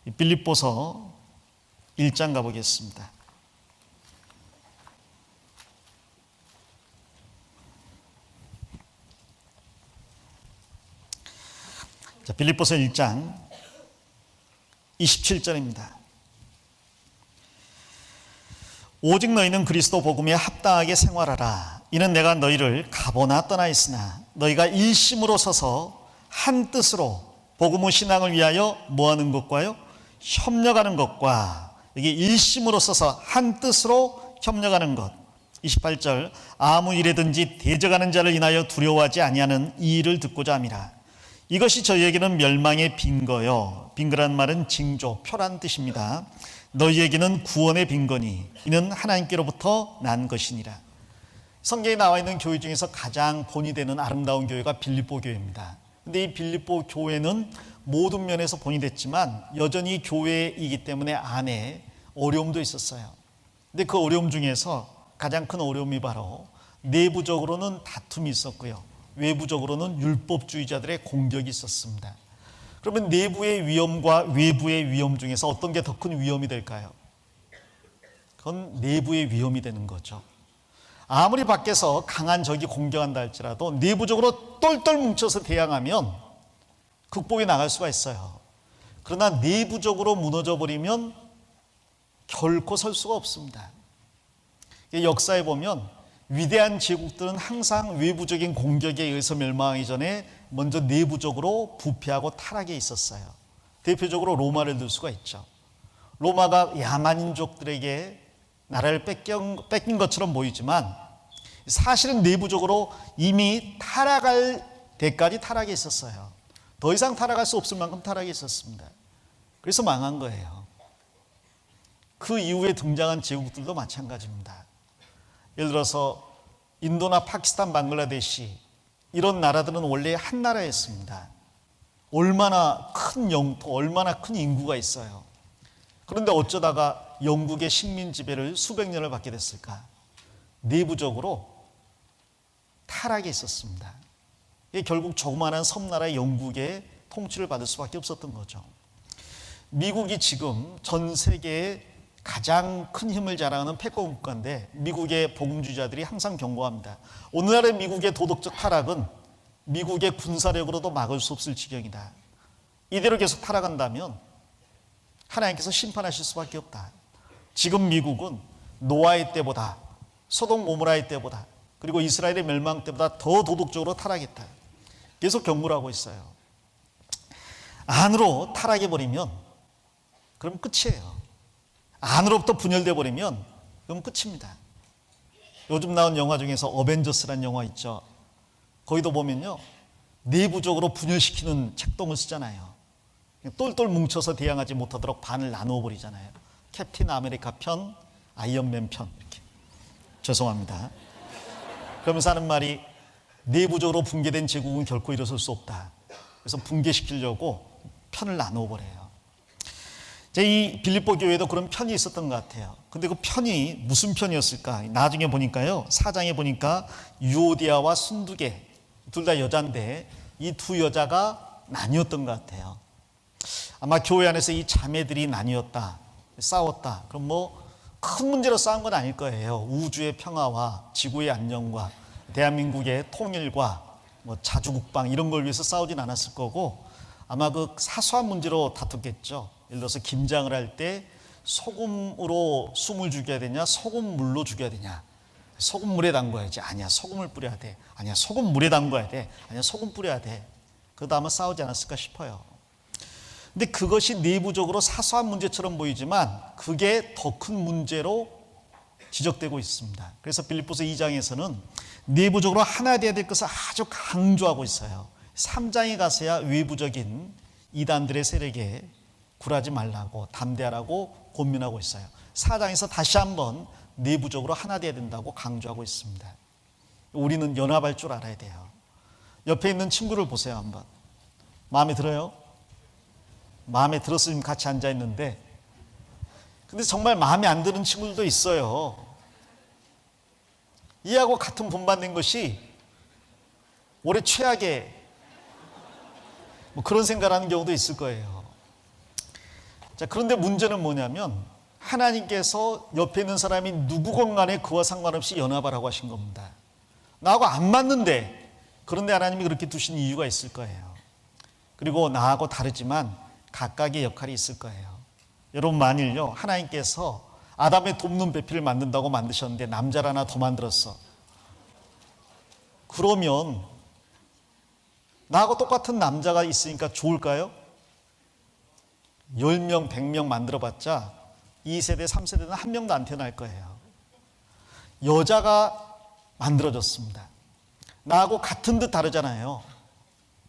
이 빌립보서 1장 가보겠습니다. 자, 빌립보서 1장 27절입니다. 오직 너희는 그리스도 복음에 합당하게 생활하라. 이는 내가 너희를 가보나 떠나 있으나 너희가 일심으로 서서 한 뜻으로 복음의 신앙을 위하여 뭐하는 것과요? 협력하는 것과, 여기 일심으로 서서 한 뜻으로 협력하는 것. 28절, 아무 일에든지 대적하는 자를 인하여 두려워하지 아니하는 이 일을 듣고자 함이라. 이것이 저희에게는 멸망의 빈거요. 빈거란 말은 징조, 표란 뜻입니다. 너희에게는 구원의 빈거니 이는 하나님께로부터 난 것이니라. 성경에 나와 있는 교회 중에서 가장 본이 되는 아름다운 교회가 빌립보 교회입니다. 근데 이 빌립보 교회는 모든 면에서 본이 됐지만 여전히 교회이기 때문에 안에 어려움도 있었어요. 근데 그 어려움 중에서 가장 큰 어려움이 바로 내부적으로는 다툼이 있었고요, 외부적으로는 율법주의자들의 공격이 있었습니다. 그러면 내부의 위험과 외부의 위험 중에서 어떤 게 더 큰 위험이 될까요? 그건 내부의 위험이 되는 거죠. 아무리 밖에서 강한 적이 공격한다 할지라도 내부적으로 똘똘 뭉쳐서 대항하면 극복해 나갈 수가 있어요. 그러나 내부적으로 무너져 버리면 결코 설 수가 없습니다. 역사에 보면 위대한 제국들은 항상 외부적인 공격에 의해서 멸망하기 전에 먼저 내부적으로 부패하고 타락해 있었어요. 대표적으로 로마를 들 수가 있죠. 로마가 야만인족들에게 나라를 뺏긴 것처럼 보이지만 사실은 내부적으로 이미 타락할 때까지 타락해 있었어요. 더 이상 타락할 수 없을 만큼 타락해 있었습니다. 그래서 망한 거예요. 그 이후에 등장한 제국들도 마찬가지입니다. 예를 들어서 인도나 파키스탄, 방글라데시 이런 나라들은 원래 한 나라였습니다. 얼마나 큰 영토, 얼마나 큰 인구가 있어요. 그런데 어쩌다가 영국의 식민 지배를 수백 년을 받게 됐을까? 내부적으로 타락이 있었습니다. 이게 결국 조그마한 섬나라 영국의 통치를 받을 수밖에 없었던 거죠. 미국이 지금 전 세계에 가장 큰 힘을 자랑하는 패권 국가인데 미국의 복음주의자들이 항상 경고합니다. 오늘날의 미국의 도덕적 타락은 미국의 군사력으로도 막을 수 없을 지경이다. 이대로 계속 타락한다면 하나님께서 심판하실 수밖에 없다. 지금 미국은 노아의 때보다, 소돔 고모라의 때보다, 그리고 이스라엘의 멸망 때보다 더 도덕적으로 타락했다. 계속 경고를 하고 있어요. 안으로 타락해버리면 그럼 끝이에요. 안으로부터 분열돼 버리면 그럼 끝입니다. 요즘 나온 영화 중에서 어벤져스라는 영화 있죠. 거기도 보면요, 내부적으로 분열시키는 책동을 쓰잖아요. 똘똘 뭉쳐서 대항하지 못하도록 반을 나누어 버리잖아요. 캡틴 아메리카 편, 아이언맨 편 이렇게. 죄송합니다. 그러면서 하는 말이 내부적으로 붕괴된 제국은 결코 일어설 수 없다. 그래서 붕괴시키려고 편을 나누어 버려요. 이 빌립보 교회도 그런 편이 있었던 것 같아요. 근데 그 편이 무슨 편이었을까? 나중에 보니까요, 4장에 보니까 유오디아와 순두계 둘 다 여자인데 이 두 여자가 나뉘었던 것 같아요. 아마 교회 안에서 이 자매들이 나뉘었다, 싸웠다. 그럼 뭐 큰 문제로 싸운 건 아닐 거예요. 우주의 평화와 지구의 안녕과 대한민국의 통일과 뭐 자주국방 이런 걸 위해서 싸우진 않았을 거고 아마 그 사소한 문제로 다퉜겠죠. 예를 들어서 김장을 할 때 소금으로 숨을 죽여야 되냐, 소금물로 죽여야 되냐. 소금물에 담궈야지. 아니야, 소금을 뿌려야 돼. 아니야, 소금물에 담궈야 돼. 아니야, 소금 뿌려야 돼. 그러다 아마 싸우지 않았을까 싶어요. 근데 그것이 내부적으로 사소한 문제처럼 보이지만 그게 더 큰 문제로 지적되고 있습니다. 그래서 빌립보서 2장에서는 내부적으로 하나 되어야 될 것을 아주 강조하고 있어요. 3장에 가서야 외부적인 이단들의 세력에 굴하지 말라고, 담대하라고 권면하고 있어요. 4장에서 다시 한번 내부적으로 하나 되어야 된다고 강조하고 있습니다. 우리는 연합할 줄 알아야 돼요. 옆에 있는 친구를 보세요. 한번 마음에 들어요? 마음에 들었으면 같이 앉아 있는데, 근데 정말 마음에 안 드는 친구들도 있어요. 이하고 같은 본받는 것이 올해 최악의 뭐 그런 생각을 하는 경우도 있을 거예요. 자, 그런데 문제는 뭐냐면 하나님께서 옆에 있는 사람이 누구건 간에 그와 상관없이 연합하라고 하신 겁니다. 나하고 안 맞는데, 그런데 하나님이 그렇게 두신 이유가 있을 거예요. 그리고 나하고 다르지만 각각의 역할이 있을 거예요. 여러분, 만일요 하나님께서 아담의 돕는 배필을 만든다고 만드셨는데 남자를 하나 더 만들었어. 그러면 나하고 똑같은 남자가 있으니까 좋을까요? 10명, 100명 만들어봤자 2세대, 3세대는 한 명도 안 태어날 거예요. 여자가 만들어졌습니다. 나하고 같은 듯 다르잖아요.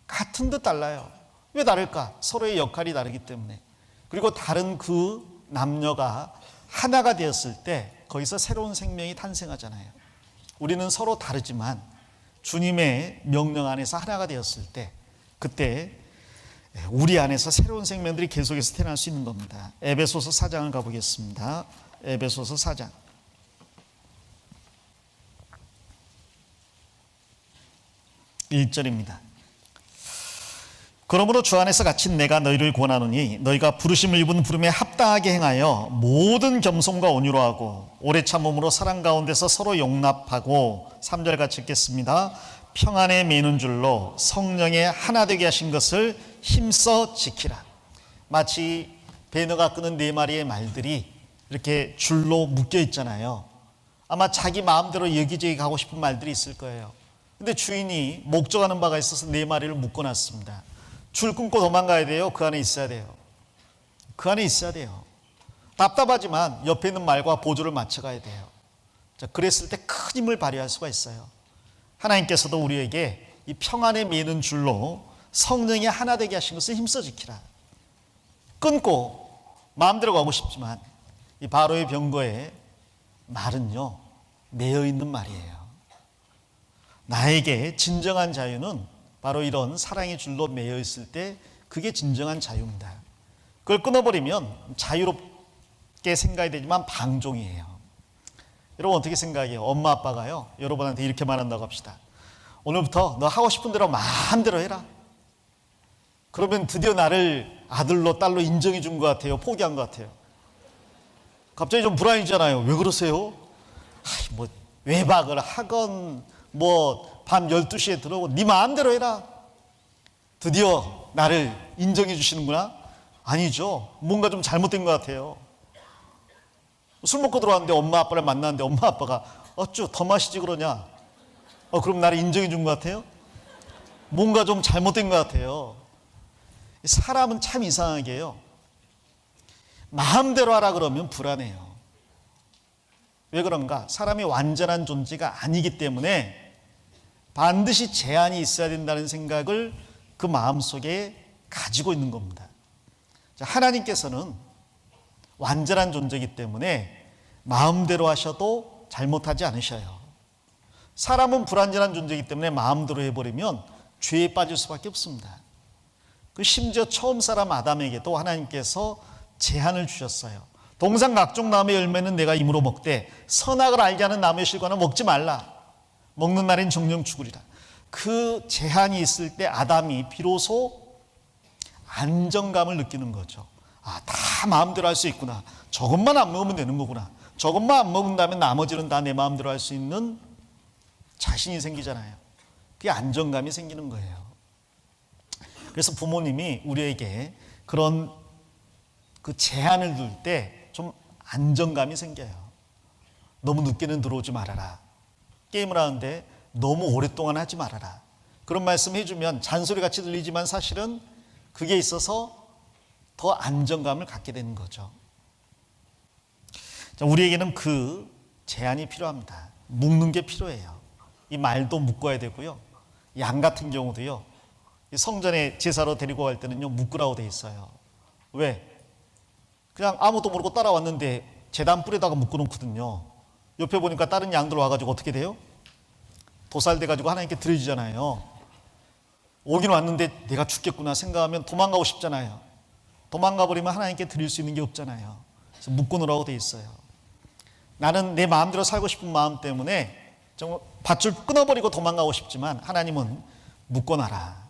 같은 듯 달라요. 왜 다를까? 서로의 역할이 다르기 때문에. 그리고 다른 그 남녀가 하나가 되었을 때 거기서 새로운 생명이 탄생하잖아요. 우리는 서로 다르지만 주님의 명령 안에서 하나가 되었을 때, 그때 우리 안에서 새로운 생명들이 계속해서 태어날 수 있는 겁니다. 에베소서 4장을 가보겠습니다. 에베소서 4장. 1절입니다. 그러므로 주 안에서 갇힌 내가 너희를 권하노니 너희가 부르심을 입은 부름에 합당하게 행하여 모든 겸손과 온유로 하고 오래 참음으로 사랑 가운데서 서로 용납하고, 3절 같이 읽겠습니다. 평안에 매는 줄로 성령의 하나 되게 하신 것을 힘써 지키라. 마치 배너가 끄는 4마리의 말들이 이렇게 줄로 묶여 있잖아요. 아마 자기 마음대로 여기저기 가고 싶은 말들이 있을 거예요. 근데 주인이 목적하는 바가 있어서 4마리를 묶어놨습니다. 줄 끊고 도망가야 돼요? 그 안에 있어야 돼요? 그 안에 있어야 돼요. 답답하지만 옆에 있는 말과 보조를 맞춰가야 돼요. 자, 그랬을 때 큰 힘을 발휘할 수가 있어요. 하나님께서도 우리에게 이 평안에 매는 줄로 성령이 하나 되게 하신 것을 힘써 지키라. 끊고 마음대로 가고 싶지만 이 바로의 병거에 말은요 매여 있는 말이에요. 나에게 진정한 자유는 바로 이런 사랑의 줄로 매여 있을 때 그게 진정한 자유입니다. 그걸 끊어버리면 자유롭게 생각이 되지만 방종이에요. 여러분 어떻게 생각해요? 엄마 아빠가요 여러분한테 이렇게 말한다고 합시다. 오늘부터 너 하고 싶은 대로 마음대로 해라. 그러면 드디어 나를 아들로 딸로 인정해 준 것 같아요? 포기한 것 같아요? 갑자기 좀 불안해지잖아요. 왜 그러세요? 뭐 외박을 하건 뭐 밤 12시에 들어오고 네 마음대로 해라. 드디어 나를 인정해 주시는구나? 아니죠. 뭔가 좀 잘못된 것 같아요. 술 먹고 들어왔는데 엄마 아빠를 만났는데 엄마 아빠가 어쭈 더 마시지 그러냐? 그럼 나를 인정해 준 것 같아요? 뭔가 좀 잘못된 것 같아요. 사람은 참 이상하게요. 마음대로 하라 그러면 불안해요. 왜 그런가? 사람이 완전한 존재가 아니기 때문에 반드시 제한이 있어야 된다는 생각을 그 마음속에 가지고 있는 겁니다. 하나님께서는 완전한 존재이기 때문에 마음대로 하셔도 잘못하지 않으셔요. 사람은 불완전한 존재이기 때문에 마음대로 해버리면 죄에 빠질 수밖에 없습니다. 그 심지어 처음 사람 아담에게도 하나님께서 제한을 주셨어요. 동산 각종 나무의 열매는 내가 임으로 먹되 선악을 알게 하는 나무의 실과는 먹지 말라. 먹는 날엔 정령 죽으리라. 그 제한이 있을 때 아담이 비로소 안정감을 느끼는 거죠. 다 마음대로 할 수 있구나. 저것만 안 먹으면 되는 거구나. 저것만 안 먹는다면 나머지는 다 내 마음대로 할 수 있는 자신이 생기잖아요. 그게 안정감이 생기는 거예요. 그래서 부모님이 우리에게 그런 그 제한을 둘 때 좀 안정감이 생겨요. 너무 늦게는 들어오지 말아라. 게임을 하는데 너무 오랫동안 하지 말아라. 그런 말씀 해주면 잔소리같이 들리지만 사실은 그게 있어서 더 안정감을 갖게 되는 거죠. 자, 우리에게는 그 제한이 필요합니다. 묶는 게 필요해요. 이 말도 묶어야 되고요. 양 같은 경우도요. 성전에 제사로 데리고 갈 때는요 묶으라고 돼 있어요. 왜? 그냥 아무도 모르고 따라왔는데 제단 뿔에다가 묶어놓거든요. 옆에 보니까 다른 양들 와가지고 어떻게 돼요? 도살돼가지고 하나님께 드려지잖아요. 오긴 왔는데 내가 죽겠구나 생각하면 도망가고 싶잖아요. 도망가 버리면 하나님께 드릴 수 있는 게 없잖아요. 그래서 묶어놓으라고 돼 있어요. 나는 내 마음대로 살고 싶은 마음 때문에 정말 밧줄 끊어버리고 도망가고 싶지만 하나님은 묶어놔라.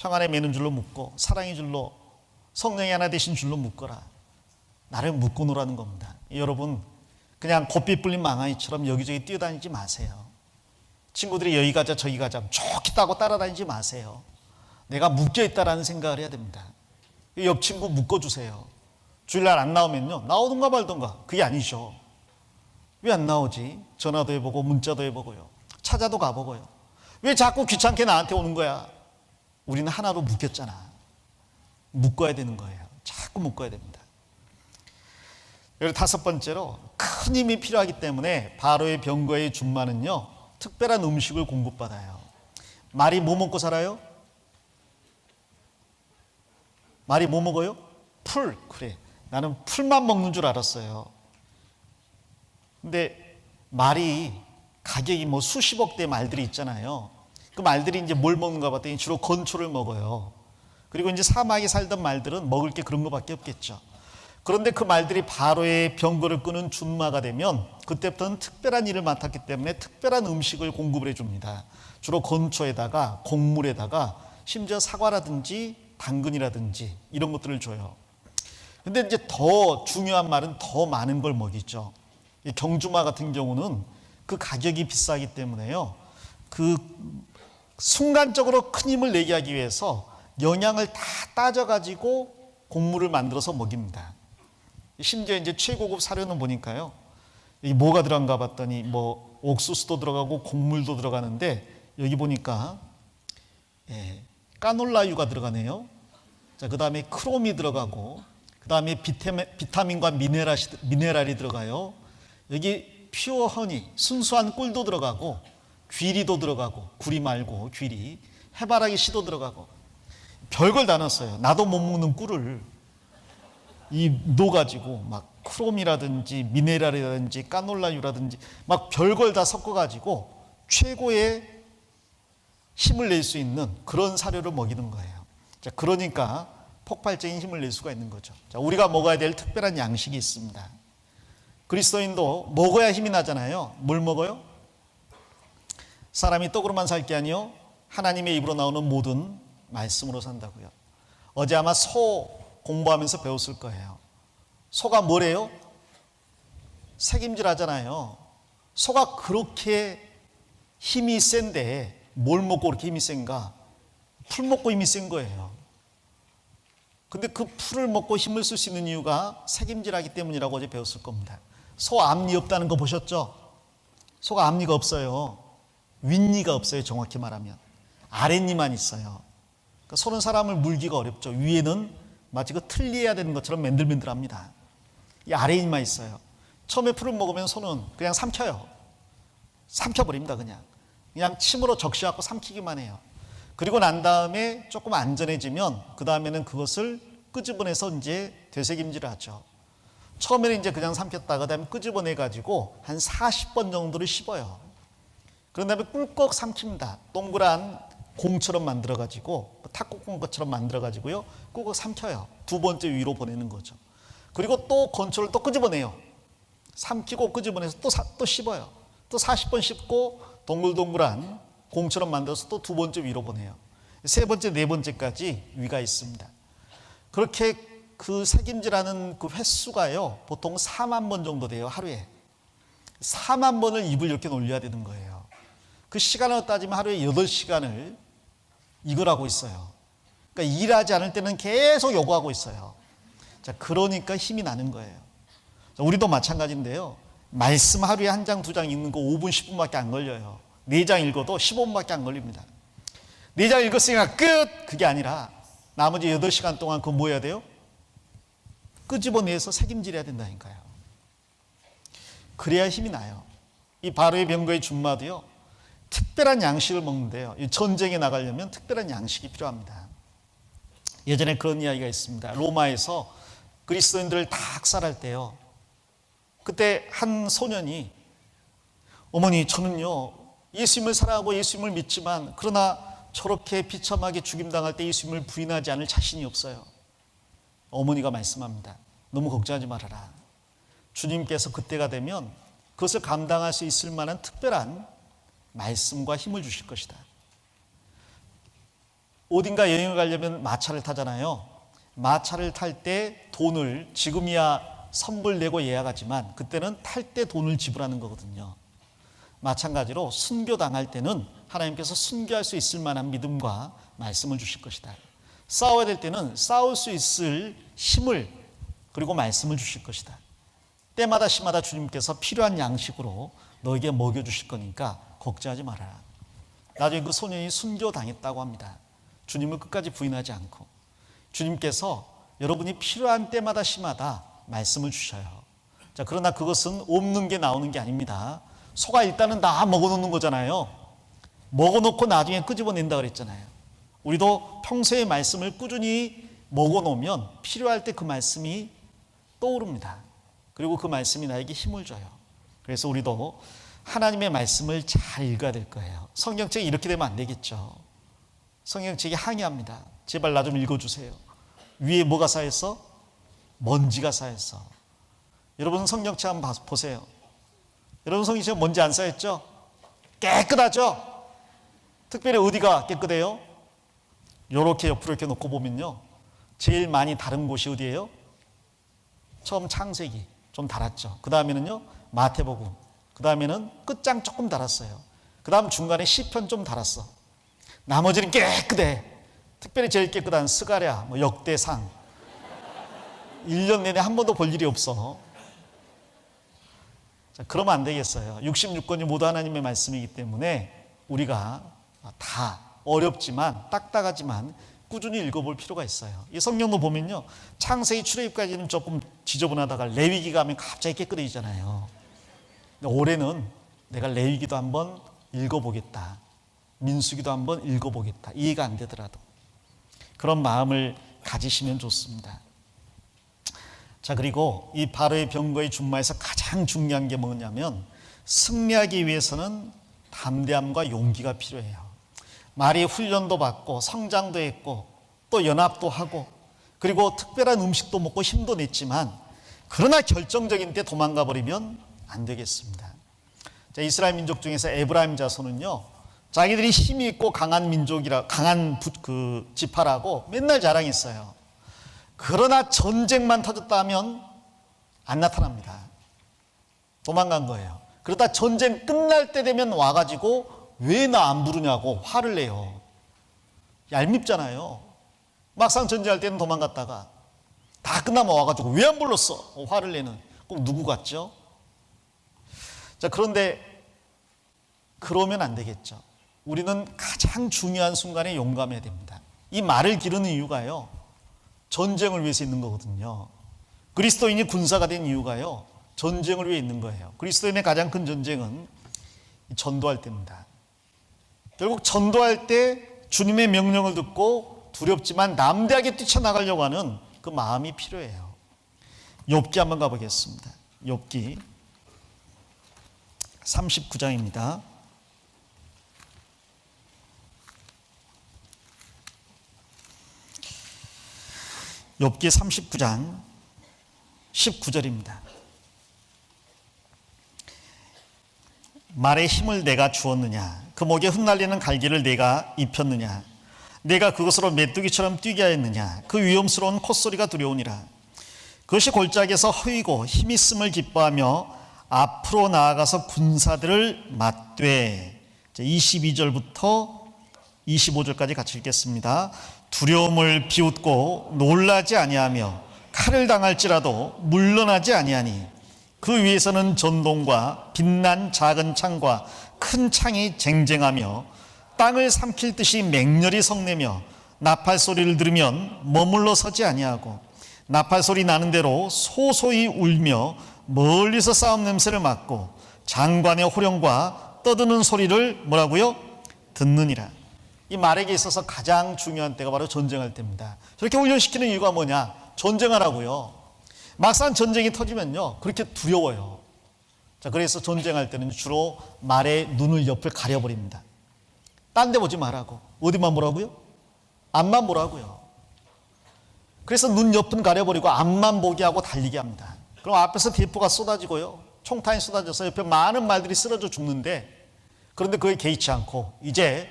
평안에 매는 줄로 묶고 사랑의 줄로 성령이 하나 되신 줄로 묶어라. 나를 묶고 노라는 겁니다. 여러분 그냥 곱비 불린 망아이처럼 여기저기 뛰어다니지 마세요. 친구들이 여기 가자 저기 가자 좋겠다고 따라다니지 마세요. 내가 묶여있다라는 생각을 해야 됩니다. 옆 친구 묶어주세요. 주일날 안 나오면요 나오든가 말든가. 그게 아니죠. 왜 안 나오지? 전화도 해보고 문자도 해보고요. 찾아도 가보고요. 왜 자꾸 귀찮게 나한테 오는 거야? 우리는 하나로 묶였잖아. 묶어야 되는 거예요. 자꾸 묶어야 됩니다. 그리고 다섯 번째로 큰 힘이 필요하기 때문에 바로의 병거의 준마는요 특별한 음식을 공급받아요. 말이 뭐 먹고 살아요? 말이 뭐 먹어요? 풀. 그래, 나는 풀만 먹는 줄 알았어요. 근데 말이 가격이 뭐 수십억 대 말들이 있잖아요. 그 말들이 이제 뭘 먹는가 봤더니 주로 건초를 먹어요. 그리고 이제 사막에 살던 말들은 먹을 게 그런 거밖에 없겠죠. 그런데 그 말들이 바로의 병거를 끄는 준마가 되면 그때부터는 특별한 일을 맡았기 때문에 특별한 음식을 공급을 해줍니다. 주로 건초에다가 곡물에다가 심지어 사과라든지 당근이라든지 이런 것들을 줘요. 근데 이제 더 중요한 말은 더 많은 걸 먹이죠. 이 경주마 같은 경우는 그 가격이 비싸기 때문에요. 그 순간적으로 큰 힘을 내게 하기 위해서 영양을 다 따져가지고 곡물을 만들어서 먹입니다. 심지어 이제 최고급 사료는 보니까요. 이게 뭐가 들어간가 봤더니 뭐 옥수수도 들어가고 곡물도 들어가는데 여기 보니까 까놀라유가 들어가네요. 자, 그 다음에 크롬이 들어가고 그 다음에 비타민과 미네랄이 들어가요. 여기 퓨어 허니, 순수한 꿀도 들어가고 귀리도 들어가고 구리 말고 귀리, 해바라기 씨도 들어가고 별걸 다 넣었어요. 나도 못 먹는 꿀을 넣어가지고 막 크롬이라든지 미네랄이라든지 까놀라유라든지 막 별걸 다 섞어가지고 최고의 힘을 낼 수 있는 그런 사료를 먹이는 거예요. 자, 그러니까 폭발적인 힘을 낼 수가 있는 거죠. 자, 우리가 먹어야 될 특별한 양식이 있습니다. 그리스도인도 먹어야 힘이 나잖아요. 뭘 먹어요? 사람이 떡으로만 살 게 아니요 하나님의 입으로 나오는 모든 말씀으로 산다고요. 어제 아마 소 공부하면서 배웠을 거예요. 소가 뭐래요? 색임질 하잖아요. 소가 그렇게 힘이 센데 뭘 먹고 그렇게 힘이 센가? 풀 먹고 힘이 센 거예요. 근데 그 풀을 먹고 힘을 쓸 수 있는 이유가 색임질하기 때문이라고 어제 배웠을 겁니다. 소 앞니 없다는 거 보셨죠? 소가 앞니가 없어요. 윗니가 없어요. 정확히 말하면 아랫니만 있어요. 그러니까 소는 사람을 물기가 어렵죠. 위에는 마치 그 틀리해야 되는 것처럼 맨들맨들합니다. 이 아랫니만 있어요. 처음에 풀을 먹으면 소는 그냥 삼켜요. 삼켜버립니다. 그냥 침으로 적셔갖고 삼키기만 해요. 그리고 난 다음에 조금 안전해지면 그 다음에는 그것을 끄집어내서 이제 되새김질을 하죠. 처음에는 이제 그냥 삼켰다가 그다음에 끄집어내가지고 한 40번 정도를 씹어요. 그런 다음에 꿀꺽 삼킵니다. 동그란 공처럼 만들어가지고 탁구공 것처럼 만들어가지고요. 꿀꺽 삼켜요. 두 번째 위로 보내는 거죠. 그리고 또 건초를 또 끄집어내요. 삼키고 끄집어내서 또 씹어요. 또 40번 씹고 동글동글한 공처럼 만들어서 또 두 번째 위로 보내요. 세 번째, 네 번째까지 위가 있습니다. 그렇게 그 색임질하는 그 횟수가요, 보통 4만 번 정도 돼요, 하루에. 4만 번을 입을 이렇게 놀려야 되는 거예요. 그 시간으로 따지면 하루에 8시간을 이걸 하고 있어요. 그러니까 일하지 않을 때는 계속 요구하고 있어요. 자, 그러니까 힘이 나는 거예요. 자, 우리도 마찬가지인데요. 말씀 하루에 한 장, 두 장 읽는 거 5분, 10분밖에 안 걸려요. 4장 읽어도 15분밖에 안 걸립니다. 4장 읽었으니까 끝! 그게 아니라 나머지 8시간 동안 그거 뭐 해야 돼요? 끄집어내서 책임질해야 된다니까요. 그래야 힘이 나요. 이 바로의 병거의 준마도요, 특별한 양식을 먹는데요. 이 전쟁에 나가려면 특별한 양식이 필요합니다. 예전에 그런 이야기가 있습니다. 로마에서 그리스도인들을 다 학살할 때요, 그때 한 소년이 어머니, 저는요 예수님을 사랑하고 예수님을 믿지만 그러나 저렇게 비참하게 죽임당할 때 예수님을 부인하지 않을 자신이 없어요. 어머니가 말씀합니다. 너무 걱정하지 말아라. 주님께서 그때가 되면 그것을 감당할 수 있을 만한 특별한 말씀과 힘을 주실 것이다. 어딘가 여행을 가려면 마차를 타잖아요. 마차를 탈 때 돈을 지금이야 선불 내고 예약하지만 그때는 탈 때 돈을 지불하는 거거든요. 마찬가지로 순교당할 때는 하나님께서 순교할 수 있을 만한 믿음과 말씀을 주실 것이다. 싸워야 될 때는 싸울 수 있을 힘을 그리고 말씀을 주실 것이다. 때마다 시마다 주님께서 필요한 양식으로 너에게 먹여주실 거니까 걱정하지 말아라. 나중에 그 소년이 순교당했다고 합니다. 주님을 끝까지 부인하지 않고 주님께서 여러분이 필요한 때마다 시마다 말씀을 주셔요. 자, 그러나 그것은 없는 게 나오는 게 아닙니다. 소가 일단은 다 먹어놓는 거잖아요. 먹어놓고 나중에 끄집어낸다 그랬잖아요. 우리도 평소에 말씀을 꾸준히 먹어놓으면 필요할 때 그 말씀이 떠오릅니다. 그리고 그 말씀이 나에게 힘을 줘요. 그래서 우리도 하나님의 말씀을 잘 읽어야 될 거예요. 성경책이 이렇게 되면 안 되겠죠. 성경책이 항의합니다. 제발 나 좀 읽어주세요. 위에 뭐가 쌓였어? 먼지가 쌓였어. 여러분 성경책 한번 보세요. 여러분 성경책 먼지 안 쌓였죠? 깨끗하죠? 특별히 어디가 깨끗해요? 이렇게 옆으로 이렇게 놓고 보면요, 제일 많이 다른 곳이 어디예요? 처음 창세기 좀 달았죠. 그 다음에는요 마태복음, 그 다음에는 끝장 조금 달았어요. 그 다음 중간에 시편 좀 달았어. 나머지는 깨끗해. 특별히 제일 깨끗한 스가랴, 역대상 1년 내내 한 번도 볼 일이 없어. 자, 그러면 안 되겠어요. 66권이 모두 하나님의 말씀이기 때문에 우리가 다 어렵지만 딱딱하지만 꾸준히 읽어볼 필요가 있어요. 이 성경도 보면요, 창세기 출애굽까지는 조금 지저분하다가 레위기 가면 갑자기 깨끗해지잖아요. 근데 올해는 내가 레위기도 한번 읽어보겠다, 민수기도 한번 읽어보겠다, 이해가 안 되더라도 그런 마음을 가지시면 좋습니다. 자, 그리고 이 바로의 병거의 준마에서 가장 중요한 게 뭐냐면 승리하기 위해서는 담대함과 용기가 필요해요. 말이 훈련도 받고 성장도 했고 또 연합도 하고 그리고 특별한 음식도 먹고 힘도 냈지만 그러나 결정적인 때 도망가 버리면 안 되겠습니다. 자, 이스라엘 민족 중에서 에브라임 자손은요, 자기들이 힘이 있고 강한 민족이라 강한 그 지파라고 맨날 자랑했어요. 그러나 전쟁만 터졌다 하면 안 나타납니다. 도망간 거예요. 그러다 전쟁 끝날 때 되면 와가지고 왜 나 안 부르냐고 화를 내요. 얄밉잖아요. 막상 전쟁할 때는 도망갔다가 다 끝나면 와가지고 왜 안 불렀어? 화를 내는 꼭 누구 같죠? 자, 그런데 그러면 안 되겠죠. 우리는 가장 중요한 순간에 용감해야 됩니다. 이 말을 기르는 이유가요, 전쟁을 위해서 있는 거거든요. 그리스도인이 군사가 된 이유가요, 전쟁을 위해 있는 거예요. 그리스도인의 가장 큰 전쟁은 전도할 때입니다. 결국 전도할 때 주님의 명령을 듣고 두렵지만 담대하게 뛰쳐나가려고 하는 그 마음이 필요해요. 욥기 한번 가보겠습니다. 욥기 39장입니다. 욥기 39장 19절입니다. 말에 힘을 내가 주었느냐? 그 목에 흩날리는 갈기를 내가 입혔느냐? 내가 그것으로 메뚜기처럼 뛰게 하였느냐? 그 위험스러운 콧소리가 두려우니라. 그것이 골짜기에서 허이고 힘 있음을 기뻐하며 앞으로 나아가서 군사들을 맞되. 22절부터 25절까지 같이 읽겠습니다. 두려움을 비웃고 놀라지 아니하며 칼을 당할지라도 물러나지 아니하니 그 위에서는 전동과 빛난 작은 창과 큰 창이 쟁쟁하며 땅을 삼킬 듯이 맹렬히 성내며 나팔 소리를 들으면 머물러 서지 아니하고 나팔 소리 나는 대로 소소히 울며 멀리서 싸움 냄새를 맡고 장관의 호령과 떠드는 소리를 뭐라고요? 듣느니라. 이 말에게 있어서 가장 중요한 때가 바로 전쟁할 때입니다. 저렇게 훈련시키는 이유가 뭐냐? 전쟁하라고요. 막상 전쟁이 터지면요, 그렇게 두려워요. 자, 그래서 전쟁할 때는 주로 말의 눈을 옆을 가려버립니다. 딴 데 보지 말라고. 어디만 보라고요? 앞만 보라고요. 그래서 눈 옆은 가려버리고 앞만 보게 하고 달리게 합니다. 그럼 앞에서 대포가 쏟아지고요, 총탄이 쏟아져서 옆에 많은 말들이 쓰러져 죽는데, 그런데 그에 개의치 않고 이제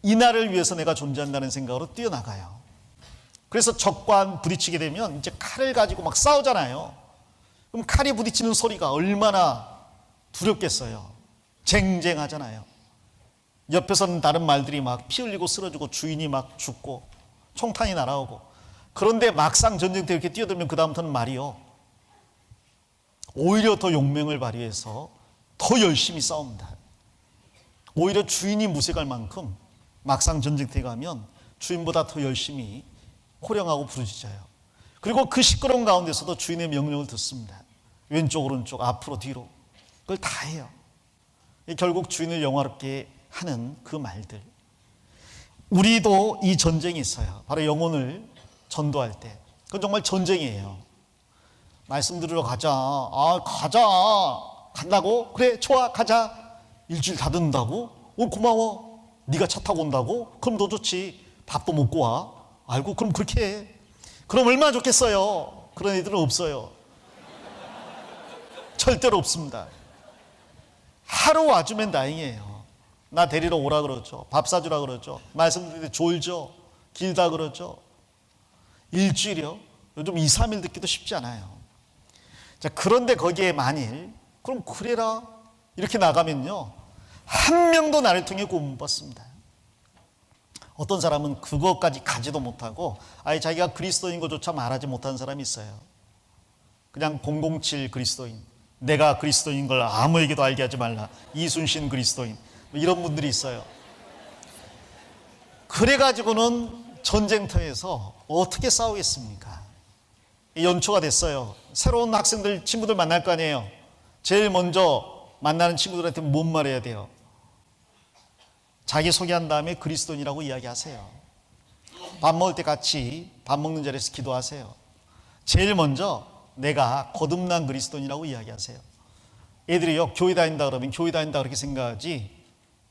이날을 위해서 내가 존재한다는 생각으로 뛰어나가요. 그래서 적과 부딪히게 되면 이제 칼을 가지고 막 싸우잖아요. 그럼 칼이 부딪히는 소리가 얼마나 두렵겠어요. 쟁쟁하잖아요. 옆에서는 다른 말들이 막 피 흘리고 쓰러지고 주인이 막 죽고 총탄이 날아오고. 그런데 막상 전쟁터에 이렇게 뛰어들면 그 다음부터는 말이요, 오히려 더 용맹을 발휘해서 더 열심히 싸웁니다. 오히려 주인이 무색할 만큼 막상 전쟁터에 가면 주인보다 더 열심히 호령하고 부르짖어요. 그리고 그 시끄러운 가운데서도 주인의 명령을 듣습니다. 왼쪽 오른쪽 앞으로 뒤로 그걸 다 해요. 결국 주인을 영화롭게 하는 그 말들. 우리도 이 전쟁이 있어요. 바로 영혼을 전도할 때. 그건 정말 전쟁이에요. 말씀 들으러 가자. 가자. 간다고? 그래, 좋아, 가자. 일주일 다 듣는다고? 고마워. 네가 차 타고 온다고? 그럼 더 좋지. 밥도 먹고 와. 알고? 그럼 그렇게 해. 그럼 얼마나 좋겠어요. 그런 애들은 없어요. 절대로 없습니다. 하루 와주면 다행이에요. 나 데리러 오라 그러죠. 밥 사주라 그러죠. 말씀 드릴 때 졸죠. 길다 그러죠. 일주일이요? 요즘 2, 3일 듣기도 쉽지 않아요. 자, 그런데 거기에 만일 그럼 그래라 이렇게 나가면요, 한 명도 나를 통해 구원 못 받습니다. 어떤 사람은 그것까지 가지도 못하고 아예 자기가 그리스도인 것조차 말하지 못하는 사람이 있어요. 그냥 007 그리스도인, 내가 그리스도인 걸 아무에게도 알게 하지 말라, 이순신 그리스도인, 이런 분들이 있어요. 그래가지고는 전쟁터에서 어떻게 싸우겠습니까? 연초가 됐어요. 새로운 학생들, 친구들 만날 거 아니에요. 제일 먼저 만나는 친구들한테 뭔 말해야 돼요? 자기 소개한 다음에 그리스도인이라고 이야기하세요. 밥 먹을 때 같이 밥 먹는 자리에서 기도하세요. 제일 먼저 내가 거듭난 그리스도인이라고 이야기하세요. 애들이요, 교회 다닌다 그러면 교회 다닌다 그렇게 생각하지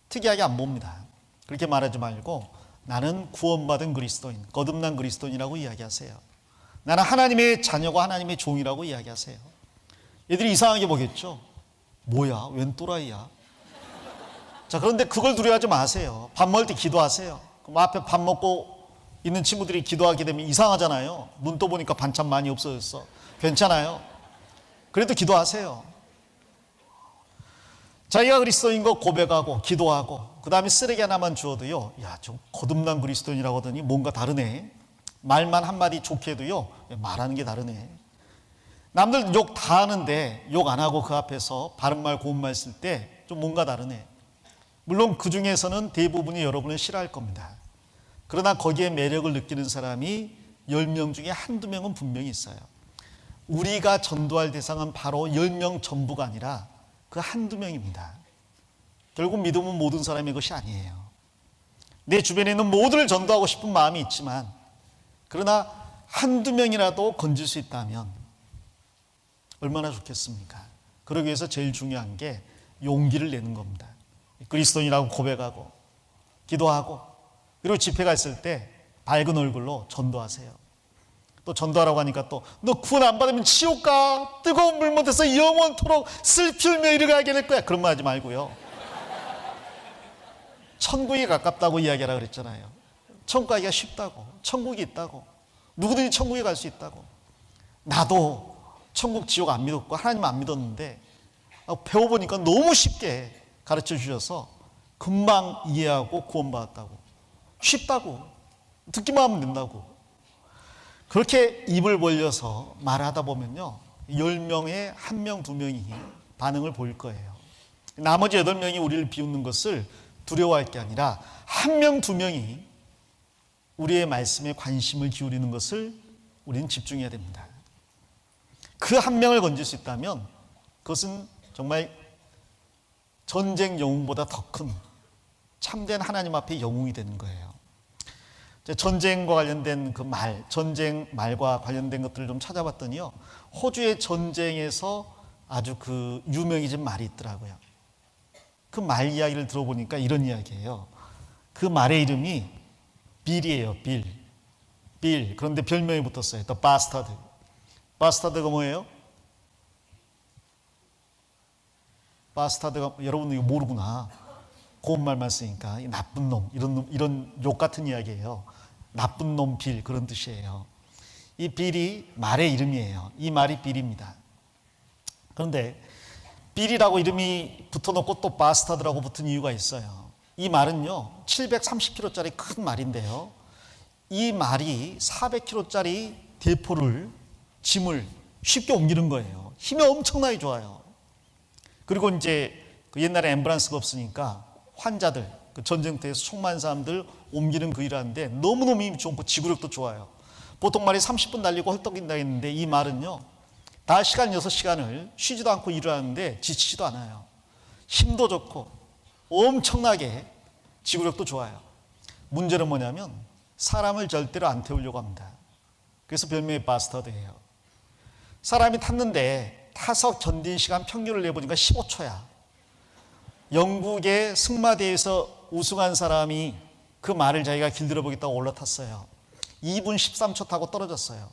특이하게 안 봅니다. 그렇게 말하지 말고 나는 구원받은 그리스도인, 거듭난 그리스도인이라고 이야기하세요. 나는 하나님의 자녀고 하나님의 종이라고 이야기하세요. 애들이 이상하게 보겠죠. 뭐야, 웬 또라이야. 자, 그런데 그걸 두려워하지 마세요. 밥 먹을 때 기도하세요. 그럼 앞에 밥 먹고 있는 친구들이 기도하게 되면 이상하잖아요. 눈 떠보니까 반찬 많이 없어졌어. 괜찮아요. 그래도 기도하세요. 자기가 그리스도인 거 고백하고 기도하고 그 다음에 쓰레기 하나만 주어도요, 야, 좀 거듭난 그리스도인이라고 하더니 뭔가 다르네. 말만 한마디 좋게 해도요, 말하는 게 다르네. 남들 욕 다 하는데 욕 안 하고 그 앞에서 바른 말 고운 말 쓸 때 좀 뭔가 다르네. 물론 그 중에서는 대부분이 여러분을 싫어할 겁니다. 그러나 거기에 매력을 느끼는 사람이 10명 중에 한두 명은 분명히 있어요. 우리가 전도할 대상은 바로 10명 전부가 아니라 그 한두 명입니다. 결국 믿음은 모든 사람의 것이 아니에요. 내 주변에 있는 모두를 전도하고 싶은 마음이 있지만, 그러나 한두 명이라도 건질 수 있다면 얼마나 좋겠습니까? 그러기 위해서 제일 중요한 게 용기를 내는 겁니다. 그리스도인이라고 고백하고 기도하고, 그리고 집회 갔을 때 밝은 얼굴로 전도하세요. 또 전도하라고 하니까 또 너 구원 안 받으면 지옥 가, 뜨거운 물 못해서 영원토록 슬피 울며 이르가게 될 거야. 그런 말 하지 말고요. 천국이 가깝다고 이야기하라 그랬잖아요. 천국 가기가 쉽다고, 천국이 있다고, 누구든지 천국에 갈 수 있다고. 나도 천국 지옥 안 믿었고 하나님 안 믿었는데 배워보니까 너무 쉽게 가르쳐 주셔서 금방 이해하고 구원받았다고. 쉽다고, 듣기만 하면 된다고. 그렇게 입을 벌려서 말하다 보면요, 10명에 1명, 2명이 반응을 보일 거예요. 나머지 8명이 우리를 비웃는 것을 두려워할 게 아니라 1명, 2명이 우리의 말씀에 관심을 기울이는 것을 우리는 집중해야 됩니다. 그 1명을 건질 수 있다면 그것은 정말 전쟁 영웅보다 더 큰 참된 하나님 앞에 영웅이 되는 거예요. 전쟁과 관련된 그 말, 전쟁 말과 관련된 것들을 좀 찾아봤더니요, 호주의 전쟁에서 아주 그 유명해진 말이 있더라고요. 그 말 이야기를 들어보니까 이런 이야기예요. 그 말의 이름이 빌이에요. 빌. 그런데 별명이 붙었어요. The Bastard. 바스타드가 뭐예요? 바스타드가, 여러분 이거 모르구나. 고운 말만 쓰니까 이 나쁜 놈, 이런 욕 같은 이야기예요. 나쁜 놈 빌, 그런 뜻이에요. 이 빌이 말의 이름이에요. 이 말이 빌입니다. 그런데 빌이라고 이름이 붙어놓고 또 바스타드라고 붙은 이유가 있어요. 이 말은요 730kg짜리 큰 말인데요, 이 말이 400kg짜리 대포를, 짐을 쉽게 옮기는 거예요. 힘이 엄청나게 좋아요. 그리고 이제 그 옛날에 앰뷸런스가 없으니까 환자들, 그 전쟁터에서 총 많은 사람들 옮기는 그 일을 하는데 너무너무 힘이 좋고 지구력도 좋아요. 보통 말이 30분 달리고 헐떡인다 했는데 이 말은요 다 시간 6시간을 쉬지도 않고 일을 하는데 지치지도 않아요. 힘도 좋고 엄청나게 지구력도 좋아요. 문제는 뭐냐면 사람을 절대로 안 태우려고 합니다. 그래서 별명이 바스터드예요. 사람이 탔는데 타서 견딘 시간 평균을 내보니까 15초야. 영국의 승마대회에서 우승한 사람이 그 말을 자기가 길들여 보겠다고 올라탔어요. 2분 13초 타고 떨어졌어요.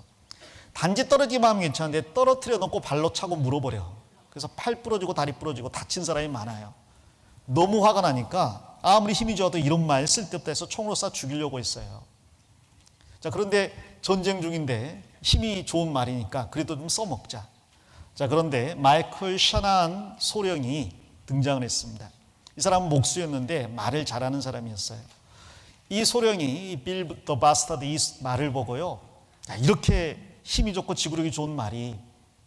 단지 떨어지기만 하면 괜찮은데 떨어뜨려 놓고 발로 차고 물어버려. 그래서 팔 부러지고 다리 부러지고 다친 사람이 많아요. 너무 화가 나니까 아무리 힘이 좋아도 이런 말 쓸데없다 해서 총으로 쏴 죽이려고 했어요. 자, 그런데 전쟁 중인데 힘이 좋은 말이니까 그래도 좀 써먹자. 자, 그런데 마이클 샤나한 소령이 등장을 했습니다. 이 사람은 목수였는데 말을 잘하는 사람이었어요. 이 소령이 빌 더 바스타드 이 말을 보고요, 야, 이렇게 힘이 좋고 지구력이 좋은 말이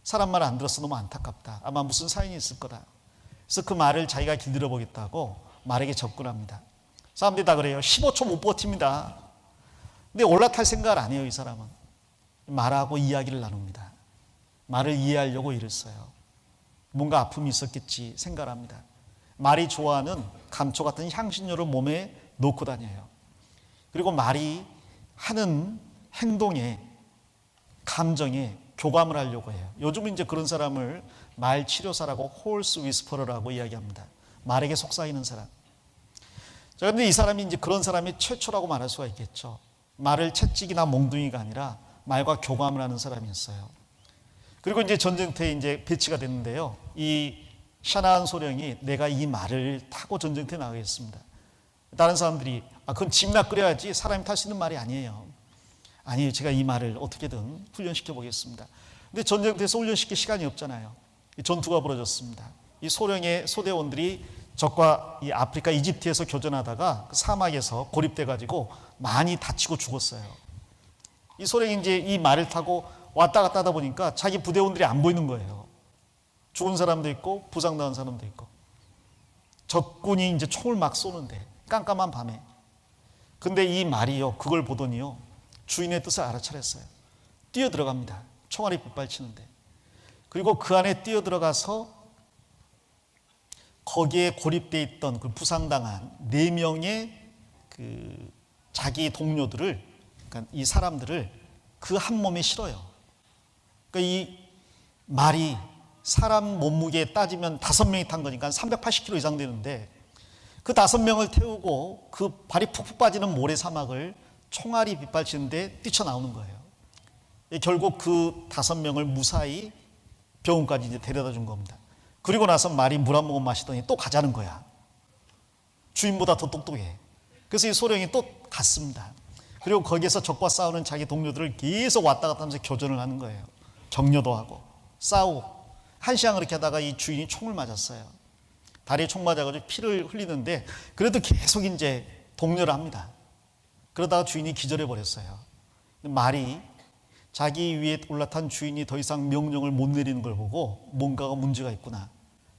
사람 말 안 들었어 너무 안타깝다. 아마 무슨 사연이 있을 거다. 그래서 그 말을 자기가 길들여 보겠다고 말에게 접근합니다. 사람들이 다 그래요. 15초 못 버팁니다. 근데 올라탈 생각을 안 해요. 이 사람은 말하고 이야기를 나눕니다. 말을 이해하려고 일을 써요. 뭔가 아픔이 있었겠지 생각을 합니다. 말이 좋아하는 감초 같은 향신료를 몸에 넣고 다녀요. 그리고 말이 하는 행동에, 감정에 교감을 하려고 해요. 요즘은 이제 그런 사람을 말 치료사라고 홀스 위스퍼러라고 이야기합니다. 말에게 속삭이는 사람. 자, 그런데 이 사람이 이제 그런 사람이 최초라고 말할 수가 있겠죠. 말을 채찍이나 몽둥이가 아니라 말과 교감을 하는 사람이었어요. 그리고 이제 전쟁터에 이제 배치가 됐는데요. 이 샤나한 소령이 내가 이 말을 타고 전쟁터에 나가겠습니다. 다른 사람들이 그건 짐나 끓여야지 사람이 탈 수 있는 말이 아니에요. 아니에요. 제가 이 말을 어떻게든 훈련시켜 보겠습니다. 근데 전쟁터에서 훈련시킬 시간이 없잖아요. 전투가 벌어졌습니다. 이 소령의 소대원들이 적과 이 아프리카 이집트에서 교전하다가 그 사막에서 고립돼 가지고 많이 다치고 죽었어요. 이 소령이 이제 이 말을 타고 왔다 갔다 하다 보니까 자기 부대원들이 안 보이는 거예요. 죽은 사람도 있고 부상당한 사람도 있고. 적군이 이제 총을 막 쏘는데 깜깜한 밤에. 근데 이 말이요, 그걸 보더니요 주인의 뜻을 알아차렸어요. 뛰어 들어갑니다. 총알이 빗발치는데. 그리고 그 안에 뛰어 들어가서 거기에 고립돼 있던 그 부상당한 4명의 그 자기 동료들을, 그러니까 이 사람들을 그 한 몸에 실어요. 그러니까 이 말이 사람 몸무게에 따지면 5명이 탄 거니까 380kg 이상 되는데 그 5명을 태우고 그 발이 푹푹 빠지는 모래 사막을 총알이 빗발치는데 뛰쳐나오는 거예요. 결국 그 5명을 무사히 병원까지 이제 데려다 준 겁니다. 그리고 나서 말이 물 한 모금 마시더니 또 가자는 거야. 주인보다 더 똑똑해. 그래서 이 소령이 또 갔습니다. 그리고 거기에서 적과 싸우는 자기 동료들을 계속 왔다 갔다 하면서 교전을 하는 거예요. 격려도 하고 싸우고. 1시간 그렇게 하다가 이 주인이 총을 맞았어요. 다리에 총 맞아가지고 피를 흘리는데 그래도 계속 이제 독려를 합니다. 그러다가 주인이 기절해 버렸어요. 말이 자기 위에 올라탄 주인이 더 이상 명령을 못 내리는 걸 보고 뭔가가 문제가 있구나.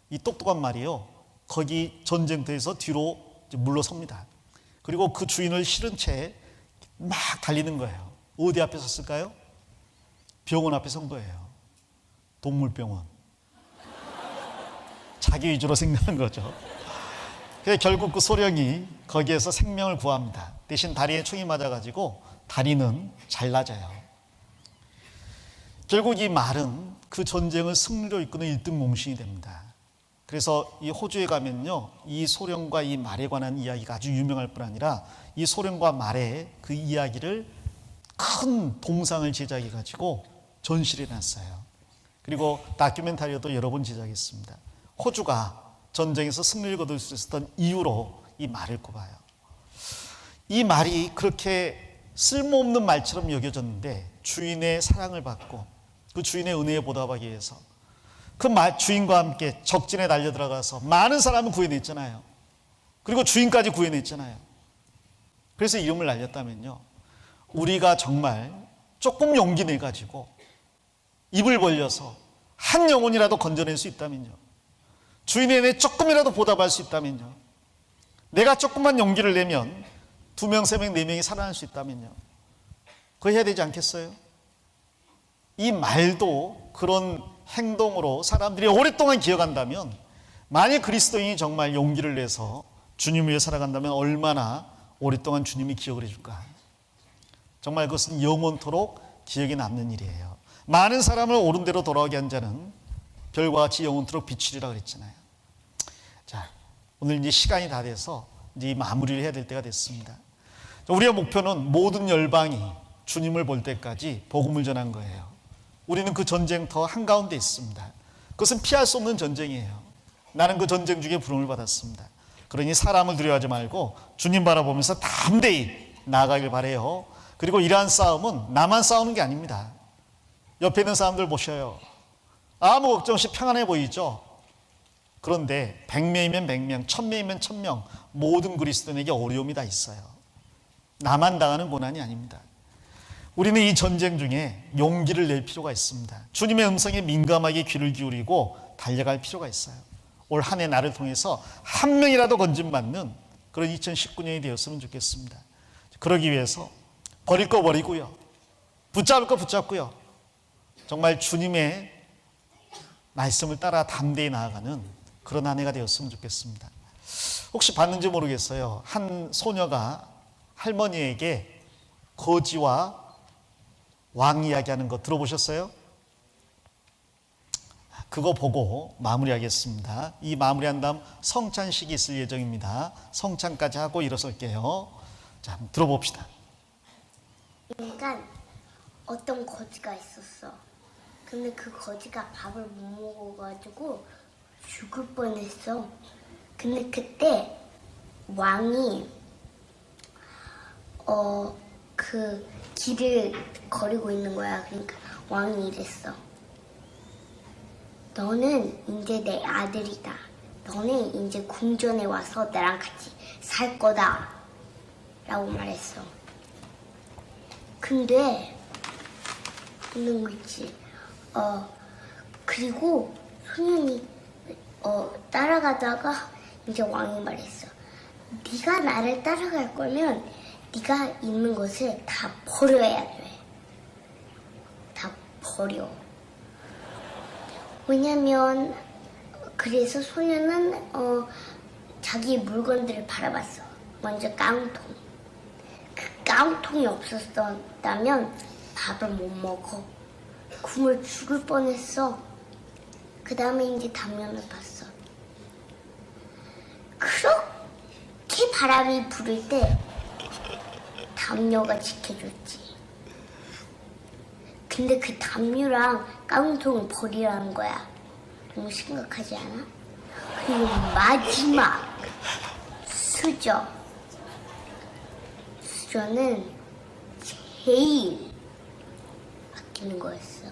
이 똑똑한 말이요, 거기 전쟁터에서 뒤로 물러섭니다. 그리고 그 주인을 실은 채 막 달리는 거예요. 어디 앞에 섰을까요? 병원 앞에 선 거예요. 동물병원. 자기 위주로 생각한 거죠. 그래서 결국 그 소령이 거기에서 생명을 구합니다. 대신 다리에 총이 맞아가지고 다리는 잘라져요. 결국 이 말은 그 전쟁을 승리로 이끄는 1등 몽신이 됩니다. 그래서 이 호주에 가면요, 이 소령과 이 말에 관한 이야기가 아주 유명할 뿐 아니라 이 소령과 말의 그 이야기를 큰 동상을 제작해 가지고 전시를 해놨어요. 그리고 다큐멘터리도 여러 번 제작했습니다. 호주가 전쟁에서 승리를 거둘 수 있었던 이유로 이 말을 꼽아요. 이 말이 그렇게 쓸모없는 말처럼 여겨졌는데 주인의 사랑을 받고 그 주인의 은혜에 보답하기 위해서 그 주인과 함께 적진에 달려 들어가서 많은 사람을 구해냈잖아요. 그리고 주인까지 구해냈잖아요. 그래서 이름을 날렸다면요, 우리가 정말 조금 용기 내가지고 입을 벌려서 한 영혼이라도 건져낼 수 있다면요, 주인의 은혜에 조금이라도 보답할 수 있다면요, 내가 조금만 용기를 내면 2명, 3명, 4명이 살아날 수 있다면요, 그거 해야 되지 않겠어요? 이 말도 그런 행동으로 사람들이 오랫동안 기억한다면, 만약 그리스도인이 정말 용기를 내서 주님 위해 살아간다면 얼마나 오랫동안 주님이 기억을 해줄까. 정말 그것은 영원토록 기억에 남는 일이에요. 많은 사람을 옳은 대로 돌아오게 한 자는 별과 같이 영원토록 비추리라 그랬잖아요. 자, 오늘 이제 시간이 다 돼서 이제 마무리를 해야 될 때가 됐습니다. 우리의 목표는 모든 열방이 주님을 볼 때까지 복음을 전한 거예요. 우리는 그 전쟁터 한가운데 있습니다. 그것은 피할 수 없는 전쟁이에요. 나는 그 전쟁 중에 부름을 받았습니다. 그러니 사람을 두려워하지 말고 주님 바라보면서 담대히 나아가길 바라요. 그리고 이러한 싸움은 나만 싸우는 게 아닙니다. 옆에 있는 사람들 보셔요. 아무 걱정 없이 평안해 보이죠? 그런데 100명이면 100명, 1000명이면 1000명, 모든 그리스도인에게 어려움이 다 있어요. 나만 당하는 고난이 아닙니다. 우리는 이 전쟁 중에 용기를 낼 필요가 있습니다. 주님의 음성에 민감하게 귀를 기울이고 달려갈 필요가 있어요. 올 한 해 나를 통해서 한 명이라도 건짐받는 그런 2019년이 되었으면 좋겠습니다. 그러기 위해서 버릴 거 버리고요, 붙잡을 거 붙잡고요, 정말 주님의 말씀을 따라 담대히 나아가는 그런 한 해가 되었으면 좋겠습니다. 혹시 봤는지 모르겠어요. 한 소녀가 할머니에게 거지와 왕 이야기하는 거 들어보셨어요? 그거 보고 마무리하겠습니다. 이 마무리한 다음 성찬식이 있을 예정입니다. 성찬까지 하고 일어설게요. 자, 한번 들어봅시다. 그러니까 어떤 거지가 있었어. 근데 그 거지가 밥을 못 먹어가지고 죽을 뻔했어. 근데 그때 왕이 그 길을 거리고 있는 거야. 그러니까 왕이 이랬어. 너는 이제 내 아들이다. 너는 이제 궁전에 와서 나랑 같이 살 거다. 라고 말했어. 근데 있는 거 있지. 그리고 소년이 따라가다가 이제 왕이 말했어. 네가 나를 따라갈 거면 네가 있는 것을 다 버려야 돼. 다 버려. 왜냐면 그래서 소년은 자기 물건들을 바라봤어. 먼저 깡통. 그 깡통이 없었다면 밥을 못 먹어. 굶어 죽을 뻔했어. 그 다음에 이제 담요를 봤어. 그렇게 바람이 부를 때 담요가 지켜줬지. 근데 그 담요랑 깡통을 버리라는 거야. 너무 심각하지 않아? 그리고 마지막 수저. 수저는 제일 아끼는 거였어.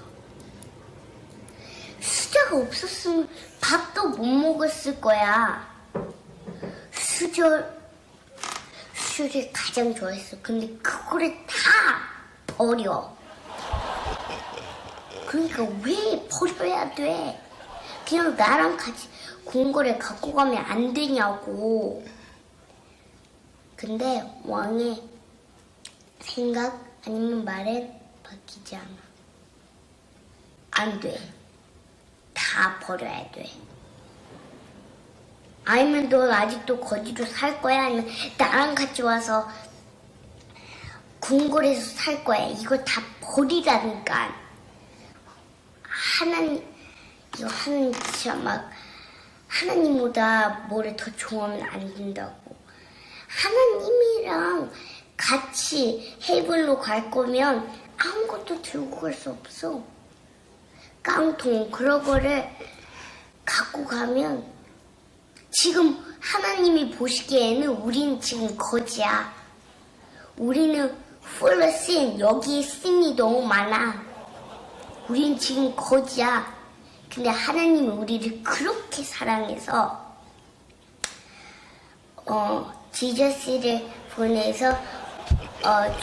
수저가 없었으면 밥도 못 먹었을 거야. 수저를 가장 좋아했어. 근데 그거를 다 버려. 그러니까 왜 버려야 돼? 그냥 나랑 같이 궁궐에 갖고 가면 안 되냐고. 근데 왕의 생각 아니면 말은 바뀌지 않아. 안 돼. 다 버려야 돼. 아니면 넌 아직도 거지로 살 거야? 아니면 나랑 같이 와서 궁궐에서 살 거야? 이거 다 버리라니까. 하나님 진짜 막 하나님보다 뭐를 더 좋아하면 안 된다고. 하나님이랑 같이 헤이븐로 갈 거면 아무것도 들고 갈 수 없어. 깡통 그런 거를 갖고 가면 지금 하나님이 보시기에는 우리는 지금 거지야. 우리는 full of sin. 여기에 sin이 너무 많아. 우린 지금 거지야. 근데 하나님이 우리를 그렇게 사랑해서 지저스를 보내서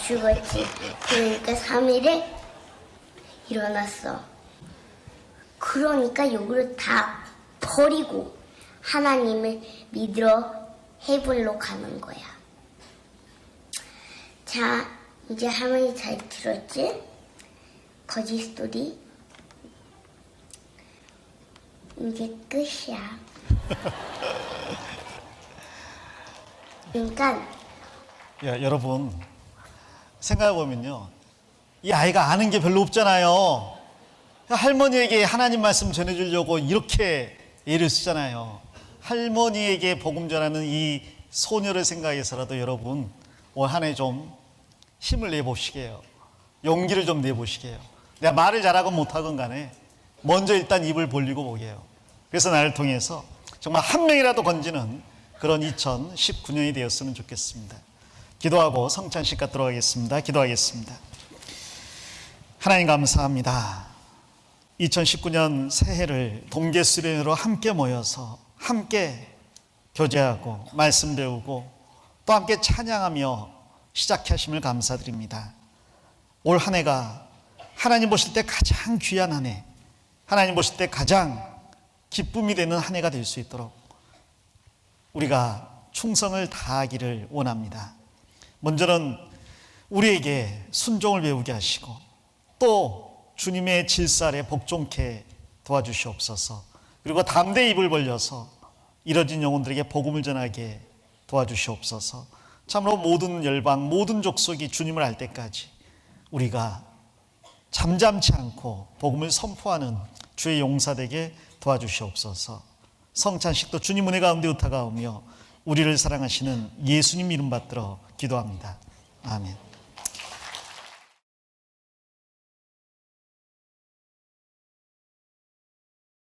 죽었지. 그러니까 3일에 일어났어. 그러니까 요거를 다 버리고 하나님을 믿으러 헤븐로 가는 거야. 자, 이제 할머니 잘 들었지? 거짓 스토리. 이제 끝이야. 그러니까 여러분 생각해보면요, 이 아이가 아는 게 별로 없잖아요. 할머니에게 하나님 말씀 전해주려고 이렇게 애를 쓰잖아요. 할머니에게 복음 전하는 이 소녀를 생각해서라도 여러분 올 한 해 좀 힘을 내보시게요. 용기를 좀 내보시게요. 내가 말을 잘하건 못하건 간에 먼저 일단 입을 벌리고 보게요. 그래서 나를 통해서 정말 한 명이라도 건지는 그런 2019년이 되었으면 좋겠습니다. 기도하고 성찬식 갖도록 하겠습니다. 기도하겠습니다. 하나님 감사합니다. 2019년 새해를 동계 수련회로 함께 모여서 함께 교제하고 말씀 배우고 또 함께 찬양하며 시작해 하심을 감사드립니다. 올 한 해가 하나님 보실 때 가장 귀한 한 해, 하나님 보실 때 가장 기쁨이 되는 한 해가 될 수 있도록 우리가 충성을 다하기를 원합니다. 먼저는 우리에게 순종을 배우게 하시고 또 주님의 질살에 복종케 도와주시옵소서. 그리고 담대히 입을 벌려서 이뤄진 영혼들에게 복음을 전하게 도와주시옵소서. 참으로 모든 열방, 모든 족속이 주님을 알 때까지 우리가 잠잠치 않고 복음을 선포하는 주의 용사되게 도와주시옵소서. 성찬식도 주님 은혜 가운데 의타가오며 우리를 사랑하시는 예수님 이름 받들어 기도합니다. 아멘.